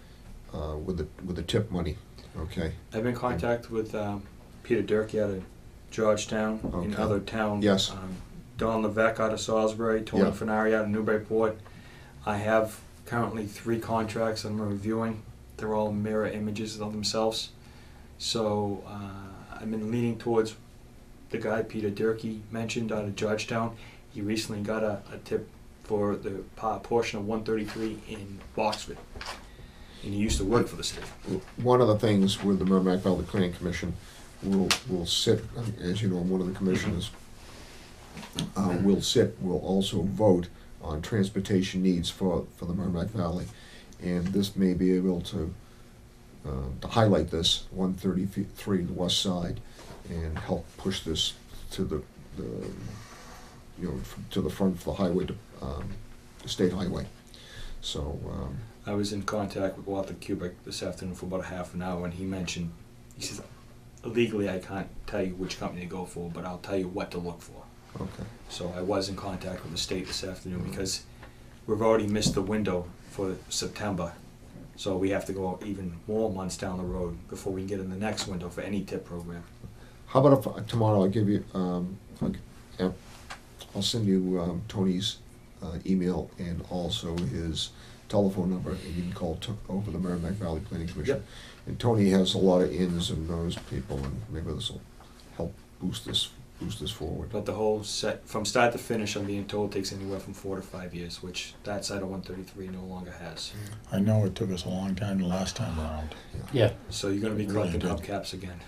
with the tip money. Okay. I've been in contact with Peter Durkee out of Georgetown and Okay. other towns. Yes. Don Levesque out of Salisbury, Tony Yeah. Fenari out of Newburyport. I have currently 3 contracts that I'm reviewing. They're all mirror images of themselves. So I've been leaning towards the guy Peter Durkee mentioned out of Georgetown. He recently got a tip for the portion of 133 in Boxford. And he used to work for the state. One of the things with the Merrimack Valley Planning Commission, will sit, as you know, one of the commissioners will also vote on transportation needs for the Merrimack Valley, and this may be able to highlight this 133, the west side, and help push this to the to the front of the highway, state highway. So, I was in contact with Walter Kubick this afternoon for about a half an hour, and he says, legally I can't tell you which company to go for, but I'll tell you what to look for. okay. So I was in contact with the state this afternoon because we've already missed the window for September. So we have to go even more months down the road before we can get in the next window for any TIP program. How about if tomorrow I'll give you, I'll send you Tony's email and also his telephone number, and you can call over the Merrimack Valley Planning Commission. Yep. And Tony has a lot of ins and knows people, and maybe this will help boost this forward. But the whole set, from start to finish, I'm being told takes anywhere from 4 to 5 years, which that side of 133 no longer has. I know it took us a long time the last time around. Yeah. So you're gonna be Really collecting did. hubcaps again.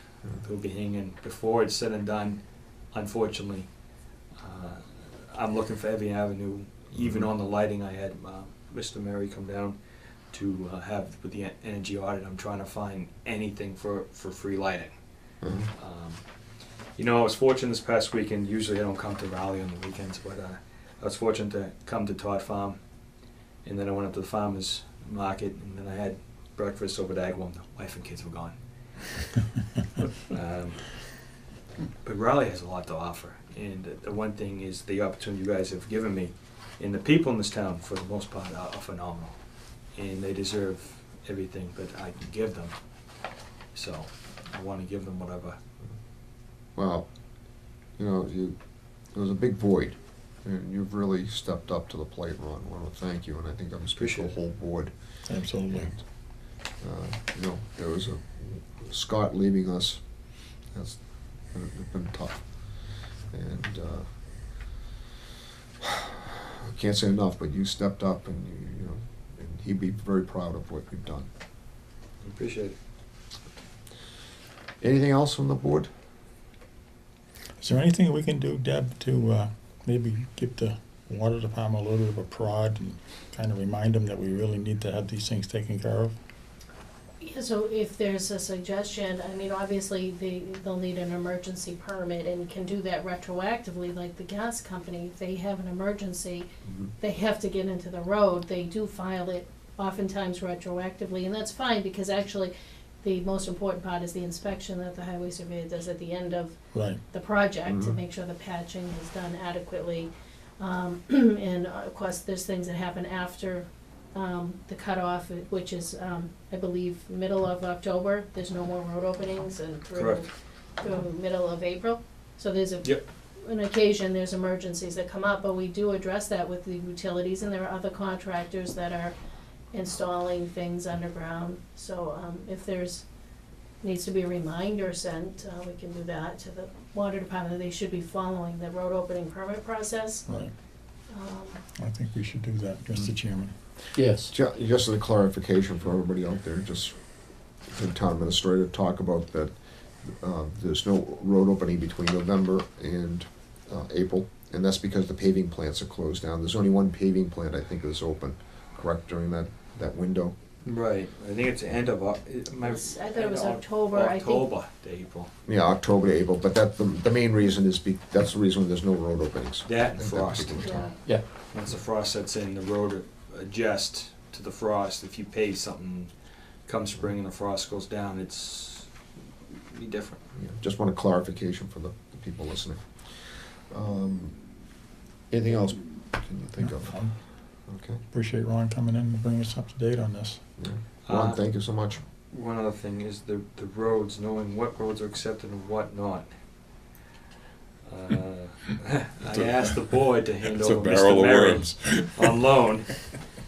They'll be hanging, before it's said and done, unfortunately. I'm looking for every avenue, even on the lighting. I had Mr. Murray come down to have with the energy audit. I'm trying to find anything for free lighting. Mhm. You know, I was fortunate this past weekend. Usually I don't come to Raleigh on the weekends, but I was fortunate to come to Todd Farm, and then I went up to the farmers market, and then I had breakfast over at Agawam. The wife and kids were gone. But Raleigh has a lot to offer, and the one thing is the opportunity you guys have given me, and the people in this town, for the most part, are phenomenal, and they deserve everything that I can give them. So I want to give them whatever. Well, there was a big void, and you've really stepped up to the plate, Ron. I want to thank you, and I think I'm speaking for the whole board. Absolutely. There was Scott leaving us. It's been tough, and I can't say enough. But you stepped up, and and he'd be very proud of what you've done. I appreciate it. Anything else from the board? Is there anything we can do, Deb, to maybe give the water department a little bit of a prod and kind of remind them that we really need to have these things taken care of? Yeah, so if there's a suggestion, I mean, obviously, they'll need an emergency permit, and you can do that retroactively, like the gas company. If they have an emergency, they have to get into the road, they do file it oftentimes retroactively, and that's fine, because actually, the most important part is the inspection that the highway surveyor does at the end of Right. the project to Mhm. make sure the patching is done adequately. And of course, there's things that happen after the cutoff, which is, I believe, middle of October. There's no more road openings, and through middle of April. So there's an occasion, there's emergencies that come up, but we do address that with the utilities, and there are other contractors that are installing things underground. So if needs to be a reminder sent, we can do that to the water department, that they should be following the road opening permit process. Right. I think we should do that, Mr. Chairman. Yes. Just as a clarification for everybody out there, just the town administrator talk about that. There's no road opening between November and April, and that's because the paving plants are closed down. There's only one paving plant, I think, that's open, correct, during that window? Right. I think it's the end of I thought it was October, I think. October to April. Yeah, October to April, but the main reason is that's the reason there's no road openings. That and at frost. particular time. Yeah. Once the frost sets in, the road adjusts to the frost. If you pave something come spring and the frost goes down, it's be different. Yeah, just want a clarification for the people listening. Anything else can you think of? Okay. Appreciate Ron coming in and bringing us up to date on this. Yeah. Ron, thank you so much. One other thing is the roads, knowing what roads are accepted and what not. I asked the board to hand It's a over barrel Mr. of Merritt worms. on loan.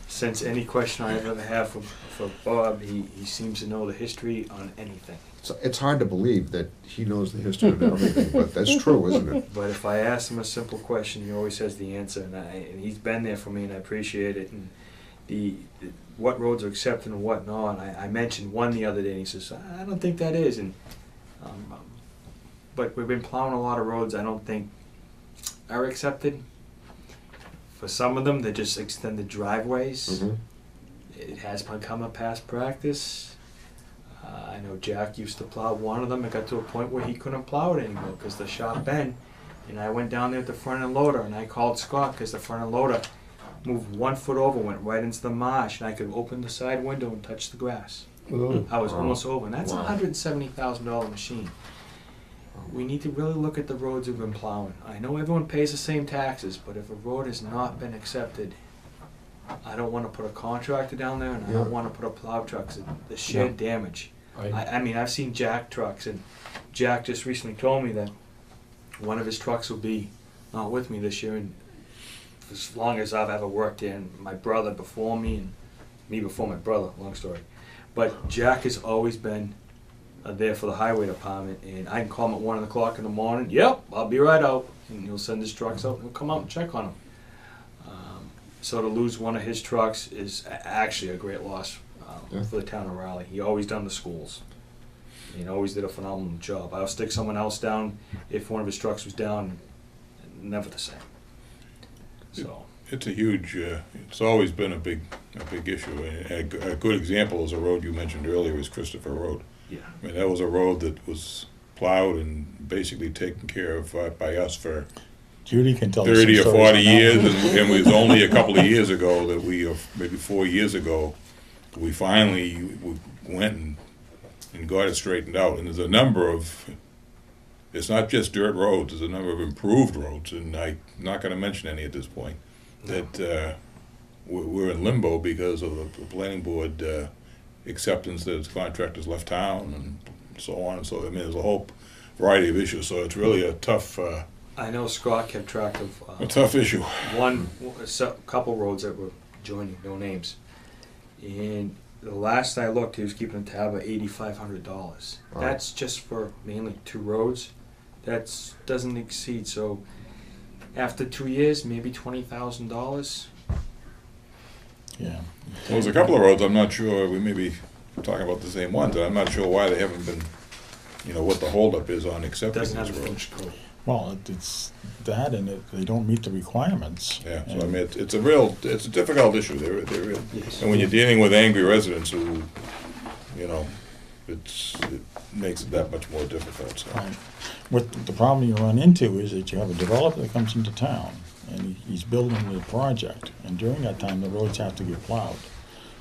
Since any question I ever have for Bob, he seems to know the history on anything. It's hard to believe that he knows the history of everything, but that's true, isn't it? But if I ask him a simple question, he always has the answer, and he's been there for me, and I appreciate it. And the what roads are accepted and what not. I mentioned one the other day, and he says, I don't think that is. And but we've been plowing a lot of roads I don't think are accepted. For some of them, they're just extended driveways. Mhm. It has become a past practice. I know Jack used to plow one of them. It got to a point where he couldn't plow it anymore because the shop bent. And I went down there with the front end loader and I called Scott because the front end loader moved 1 foot over, went right into the marsh, and I could open the side window and touch the grass. I was almost over, and that's a $170,000 machine. We need to really look at the roads we've been plowing. I know everyone pays the same taxes, but if a road has not been accepted, I don't want to put a contractor down there, and I don't want to put a plow truck. The shared damage. I mean, I've seen Jack trucks, and Jack just recently told me that one of his trucks will be not with me this year, and as long as I've ever worked there, and my brother before me, and me before my brother, long story. But Jack has always been there for the highway department, and I can call him at 1 o'clock in the morning. Yep, I'll be right out, and he'll send his trucks out, and he'll come out and check on them. So to lose one of his trucks is actually a great loss for the town of Raleigh. He always done the schools. He always did a phenomenal job. I'll stick someone else down if one of his trucks was down, never the same. So it's a huge. It's always been a big issue. A good example is a road you mentioned earlier is Christopher Road. Yeah. I mean, that was a road that was plowed and basically taken care of by us for Judy can tell 30 us or some 40 stories on that years, one. and it was only a couple of years ago that maybe 4 years ago, we finally went and got it straightened out. And there's a number of, it's not just dirt roads, there's a number of improved roads, and I'm not going to mention any at this point, that we're in limbo because of the planning board acceptance that its contractors left town and so on. So, I mean, there's a whole variety of issues, so it's really a tough... I know Scott kept track of a tough issue. A couple roads that were joining, no names. And the last I looked, he was keeping a tab of $8,500. That's just for mainly 2 roads. That doesn't exceed. So after 2 years, maybe $20,000. Yeah. Well, there's a couple of roads, I'm not sure, we may be talking about the same ones, and I'm not sure why they haven't been, what the holdup is on accepting these roads. Well, it's that, and they don't meet the requirements. Yeah, so I mean, it's a difficult issue. They're real. Yes. And when you're dealing with angry residents who, it makes it that much more difficult. So. Right. What the problem you run into is that you have a developer that comes into town, and he's building the project, and during that time, the roads have to get plowed.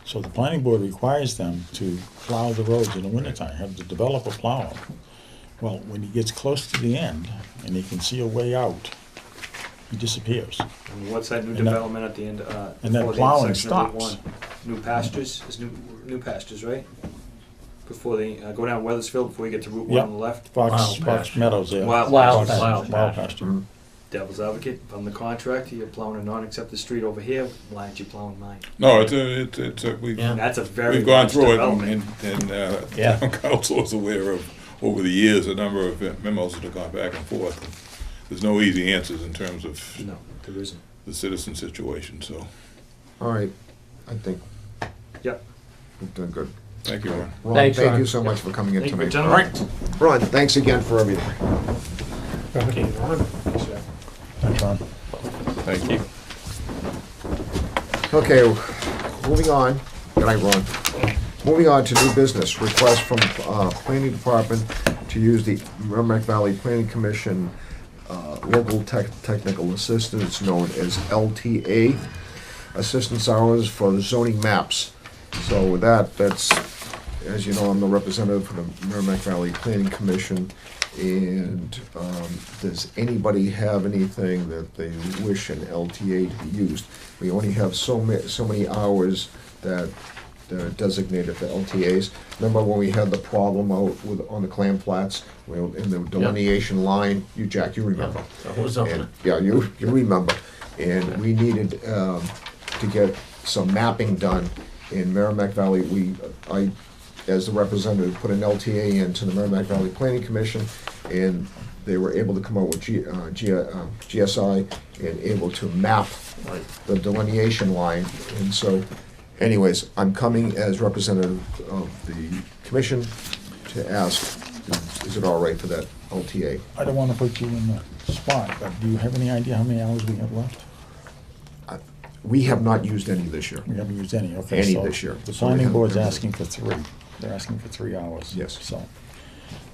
So the planning board requires them to plow the roads in the wintertime, have the developer plow them. Well, when he gets close to the end, and he can see a way out, he disappears. And what's that new development at the end? And then plowing stops. New pastures, is new pastures, right? Before they go down Weathersfield, before you get to Route 1 on the left. Fox Meadows, yeah. Wild pasture. Mm-hmm. Devil's advocate, if I'm the contractor, you're plowing a non-accepted street over here, why aren't you plowing mine? No, that's a very we've gone through it, and town council is aware of, over the years, a number of memos that have gone back and forth. And there's no easy answers in terms of there isn't. The citizen situation. So, all right, I think. Yep. We've done good. Thank you, Ron. Thank you so much for coming in tonight. All right, Ron, thanks again for everything. Okay, Ron. Thanks, Ron. Thank you. Okay, moving on. Good night, Ron. Moving on to new business. Request from Planning Department to use the Merrimack Valley Planning Commission local technical assistance known as LTA assistance hours for zoning maps. So with that's, as you know, I'm the representative for the Merrimack Valley Planning Commission, and does anybody have anything that they wish an LTA to be used? We only have so many hours that are designated for LTAs. Remember when we had the problem out on the clam flats, in the delineation line? Jack, you remember? You remember. And we needed to get some mapping done in Merrimack Valley. I, as the representative, put an LTA into the Merrimack Valley Planning Commission, and they were able to come out with GSI and able to map the delineation line. And so, anyways, I'm coming as representative of the commission to ask, is it all right for that LTA? I don't want to put you in the spot, but do you have any idea how many hours we have left? We have not used any this year. We haven't used any, okay. Any so this year. The So we planning haven't board's used asking for 3. They're asking for 3 hours. Yes. So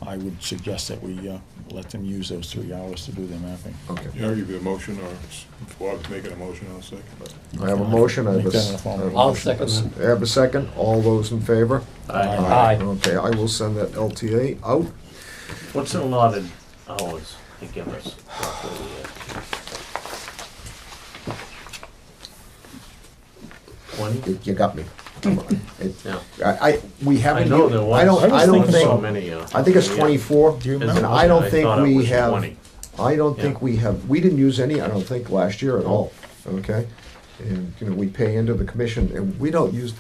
I would suggest that we let them use those 3 hours to do their mapping. Okay. Yeah, I'll give you a motion, or Bob's making a motion, I'll second. I have a motion, I have a. Make that in a form of I have a a I'll motion. second I have a second, all those in favor? Aye. Okay, I will send that LTA out. What's the allotted hours they give us? roughly, 20? You got me. It- Yeah. we haven't. I know there was. I don't so think, many. I think it's yeah. 24, Do you and remember? I don't I think thought it we was have, 20. I don't Yeah. think we have, we didn't use any, I don't think, last year at all, okay? And, we pay into the commission, and we don't use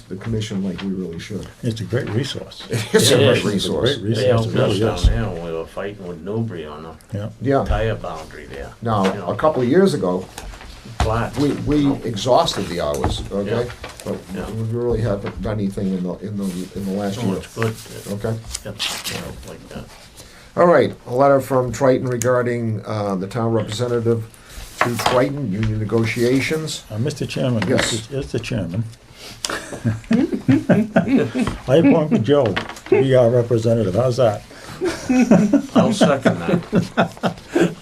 the commission like we really should. It's a great resource. It's a It great is. resource. It's a great They resource. helped It us really down is. there when we were fighting with Newbury on the Yeah. Yeah, tire boundary there. now, You know, a couple of years ago, Flats. we exhausted the hours, okay? Yeah. But Yeah. we really haven't done anything in the last So year, much good. okay? Like that. All right, a letter from Triton regarding the town representative to Triton, union negotiations. Mr. Chairman. Yes. Mr. Chairman. I appoint Joe to be our representative. How's that? I'll second that.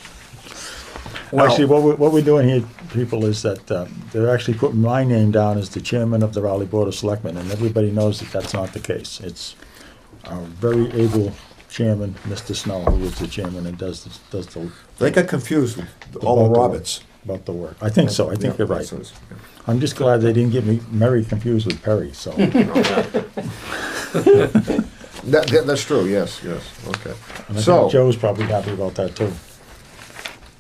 Actually, what we're doing here, people, is that they're actually putting my name down as the chairman of the Raleigh Board of Selectmen, and everybody knows that that's not the case. It's our very able chairman, Mr. Snow, who is the chairman and does the They got confused with all the Roberts. about the work. I think so. I think Yeah, you're right. so it's- I'm just glad they didn't get me Mary confused with Perry. So That's true, yes, okay. and I So, think Joe's probably happy about that too.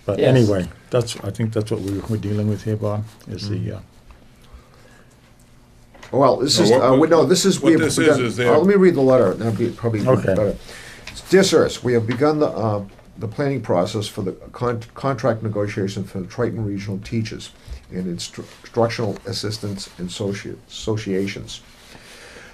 But Yes. anyway, I think that's what we're dealing with here, Bob. Is the well, this No, is, what- no, this is. we what have this begun- is there- Let me read the letter, that'd be probably Okay. better. Dear sirs, we have begun the planning process for the contract negotiation for the Triton Regional Teachers and instructional assistants and associations.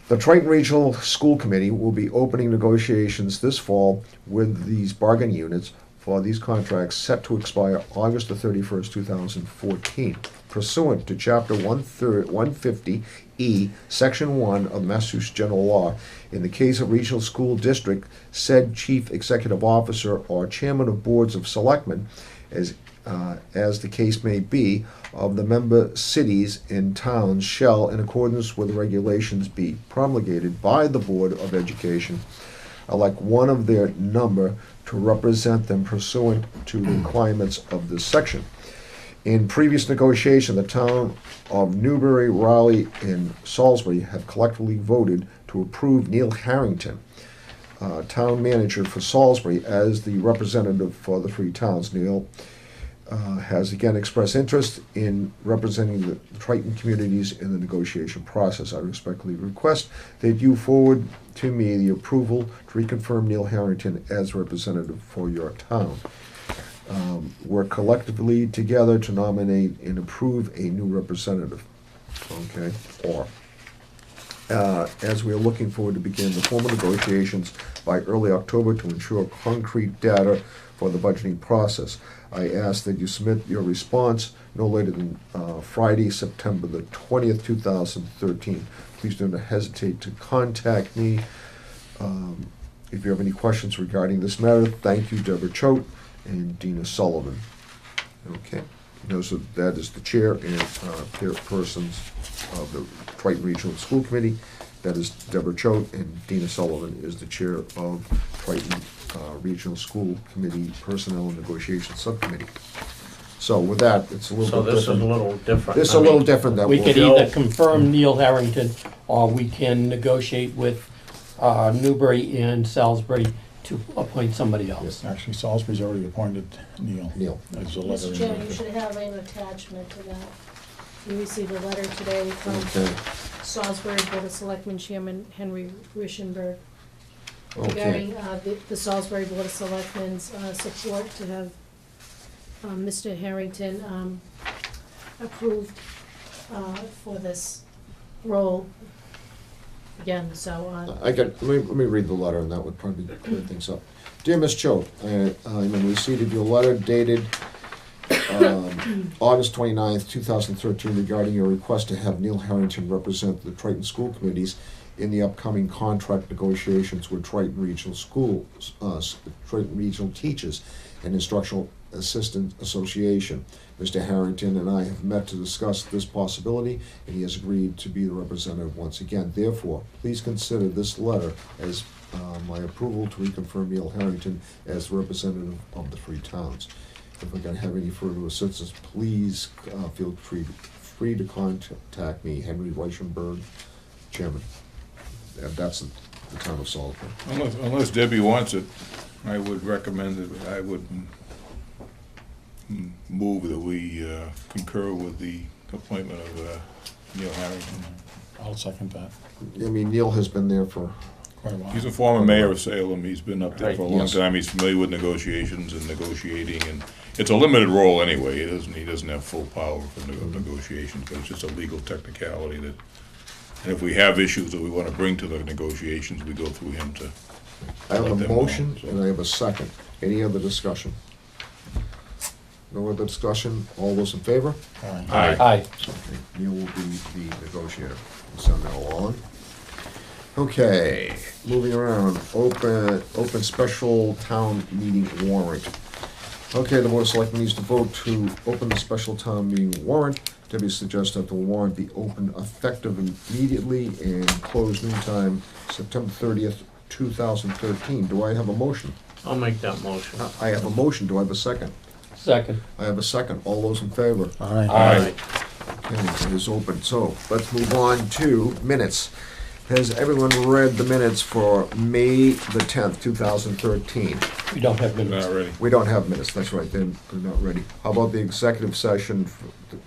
The Triton Regional School Committee will be opening negotiations this fall with these bargaining units for these contracts set to expire August the 31st, 2014, pursuant to Chapter 150E, Section 1 of the Massachusetts General Law. In the case of regional school district, said chief executive officer or chairman of boards of selectmen, as the case may be, of the member cities and towns shall, in accordance with regulations, be promulgated by the Board of Education, elect one of their number to represent them pursuant to the requirements of this section. In previous negotiation, the town of Newbury, Raleigh, and Salisbury have collectively voted to approve Neil Harrington, town manager for Salisbury, as the representative for the three towns. Neil has again expressed interest in representing the Triton communities in the negotiation process. I respectfully request that you forward to me the approval to reconfirm Neil Harrington as representative for your town. Work collectively together to nominate and approve a new representative. Okay, or as we are looking forward to begin the formal negotiations by early October to ensure concrete data for the budgeting process. I ask that you submit your response no later than Friday, September the 20th, 2013. Please do not hesitate to contact me if you have any questions regarding this matter. Thank you, Deborah Choate and Dina Sullivan. Okay, so that is the chair and persons of the Triton Regional School Committee. That is Deborah Choate, and Dina Sullivan is the chair of Triton Regional School Committee Personnel and Negotiation Subcommittee. So with that, it's a little So bit this is a different. little different. This is I a little mean, different. That We will- could either confirm Neil Harrington, or we can negotiate with Newbury and Salisbury to appoint somebody else. actually Salisbury's already appointed Neil. Neil. There's a letter Mr. in Chairman, there. you should have an attachment to that. You received a letter today from Okay. Salisbury Board of Selectmen Chairman Henry Rischenberg Okay. regarding the Salisbury Board of Selectmen's support to have Mr. Harrington approved for this role again, so. Let me read the letter, and that would probably clear things up. Dear Ms. Choate, I received your letter dated August 29th, 2013, regarding your request to have Neil Harrington represent the Triton school committees in the upcoming contract negotiations with Triton Regional Schools, Triton Regional Teachers and Instructional Assistant Association. Mr. Harrington and I have met to discuss this possibility, and he has agreed to be the representative once again. Therefore, please consider this letter as my approval to reconfirm Neil Harrington as the representative of the three towns. If we're going to have any further assistance, please feel free to contact me, Henry Reichenberg, Chairman. And that's the town of Selectmen. Unless Debbie wants it, I would recommend that I would move that we concur with the appointment of Neil Harrington. I'll second that. I mean, Neil has been there for Quite a while. He's a former mayor of Salem. He's been up there for a long Yes. time. He's familiar with negotiations and negotiating, and it's a limited role anyway. He doesn't have full power for negotiations, but it's just a legal technicality that, and if we have issues that we want to bring to the negotiations, we go through him to. I have let a them know, motion so. and I have a second. Any other discussion? No other discussion? All those in favor? Aye. Aye. Okay, Neil will be the negotiator. We'll send that along. Okay, moving around, open special town meeting warrant. Okay, the Board of Selectmen needs to vote to open the special town meeting warrant. Debbie suggests that the warrant be opened effective immediately and close noontime, September 30th, 2013. Do I have a motion? I'll make that motion. I have a motion. Do I have a second? Second. I have a second. All those in favor? Aye. Aye. Okay, it is open. So let's move on to minutes. Has everyone read the minutes for May the 10th, 2013? We don't have minutes. Not ready. We don't have minutes, that's right, they're not ready. How about the executive session,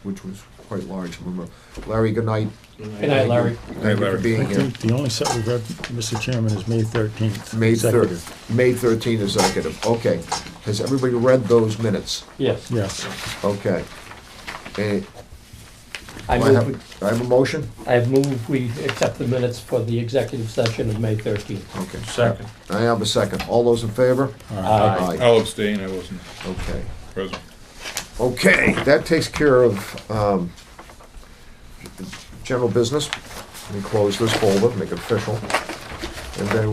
which was quite large, remember? Larry, good night. Good night, Larry. Thank you for I being here. think the only set we've read, Mr. Chairman, is May 13th. May Executive. 3rd, May 13th executive, okay. Has everybody read those minutes? Yes. Yes. Okay. Eh, I do I move, have, I have a motion? I move we accept the minutes for the executive session of May 13th. Okay. Second. I have a second. All those in favor? Aye. I'll abstain. I wasn't Okay. present. Okay, that takes care of general business. Let me close this folder, make it official. And then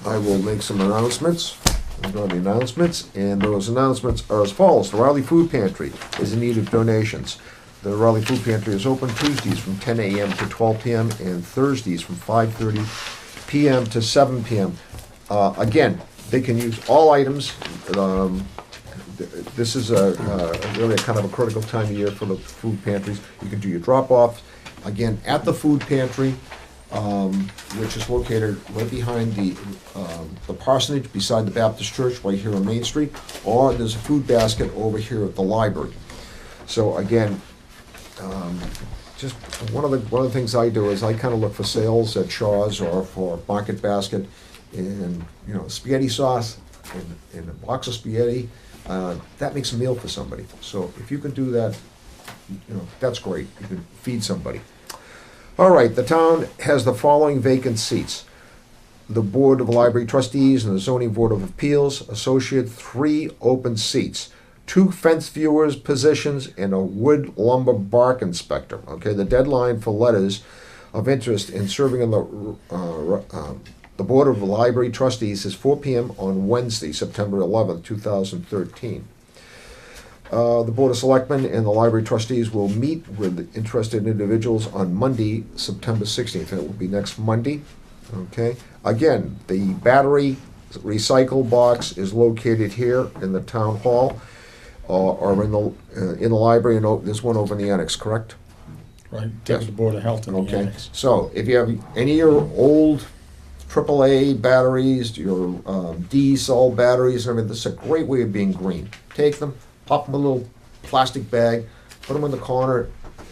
I will make some announcements. We'll go to the announcements, and those announcements are as follows. The Raleigh Food Pantry is in need of donations. The Raleigh Food Pantry is open Tuesdays from 10 a.m. to 12 p.m. and Thursdays from 5:30 p.m. to 7 p.m. Again, they can use all items. This is really a kind of a critical time of year for the food pantries. You can do your drop-off, again, at the food pantry, which is located right behind the parsonage, beside the Baptist Church, right here on Main Street, or there's a food basket over here at the library. So again, just one of the things I do is I kind of look for sales at Shaw's or for Market Basket, and spaghetti sauce and a box of spaghetti. That makes a meal for somebody. So if you can do that, that's great. You can feed somebody. All right, the town has the following vacant seats. The Board of Library Trustees and the Zoning Board of Appeals, associate 3 open seats. 2 fence viewers positions and a wood lumber bark inspector. Okay, the deadline for letters of interest in serving on the Board of Library Trustees is 4 p.m. on Wednesday, September 11th, 2013. The Board of Selectmen and the Library Trustees will meet with interested individuals on Monday, September 16th. It will be next Monday. Okay. Again, the battery recycle box is located here in the town hall, or in the library, and there's one over in the annex, correct? Right, take the Board of Health in the Okay. annex. So if you have any of your old AAA batteries, your D-cell batteries, this is a great way of being green. Take them, pop them in a little plastic bag, put them in the corner.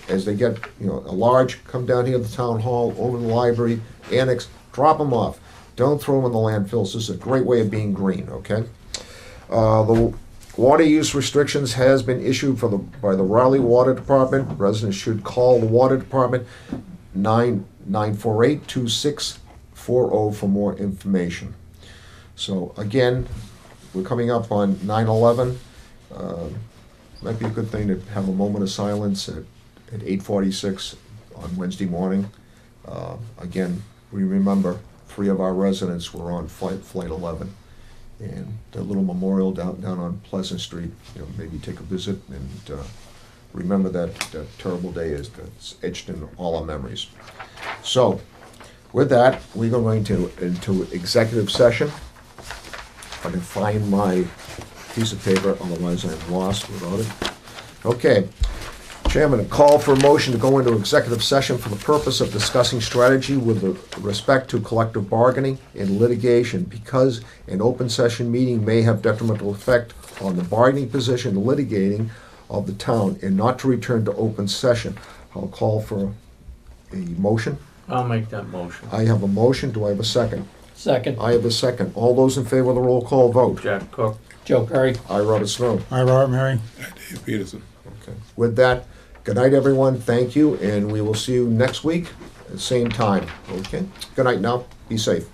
As they get, a large, come down here to the town hall, over in the library, annex, drop them off. Don't throw them in the landfills. This is a great way of being green, okay? The water use restrictions has been issued by the Raleigh Water Department. Residents should call the Water Department 948-2640 for more information. So again, we're coming up on 9/11. might be a good thing to have a moment of silence at 8:46 on Wednesday morning. Again, we remember 3 of our residents were on Flight 11. And the little memorial down on Pleasant Street, maybe take a visit and remember that terrible day that's etched in all our memories. So, with that, we're going into executive session. If I can find my piece of paper, otherwise I'm lost without it. Okay. Chairman, a call for a motion to go into executive session for the purpose of discussing strategy with respect to collective bargaining and litigation, because an open session meeting may have detrimental effect on the bargaining position litigating of the town, and not to return to open session. I'll call for a motion. I'll make that motion. I have a motion. Do I have a second? Second. I have a second. All those in favor of the roll call vote. Jack Cook. Joe Perry. I, Robert Snow. Hi, Robert Mary. Dave Peterson. Okay. With that, good night, everyone. Thank you, and we will see you next week at the same time. Okay? Good night now. Be safe.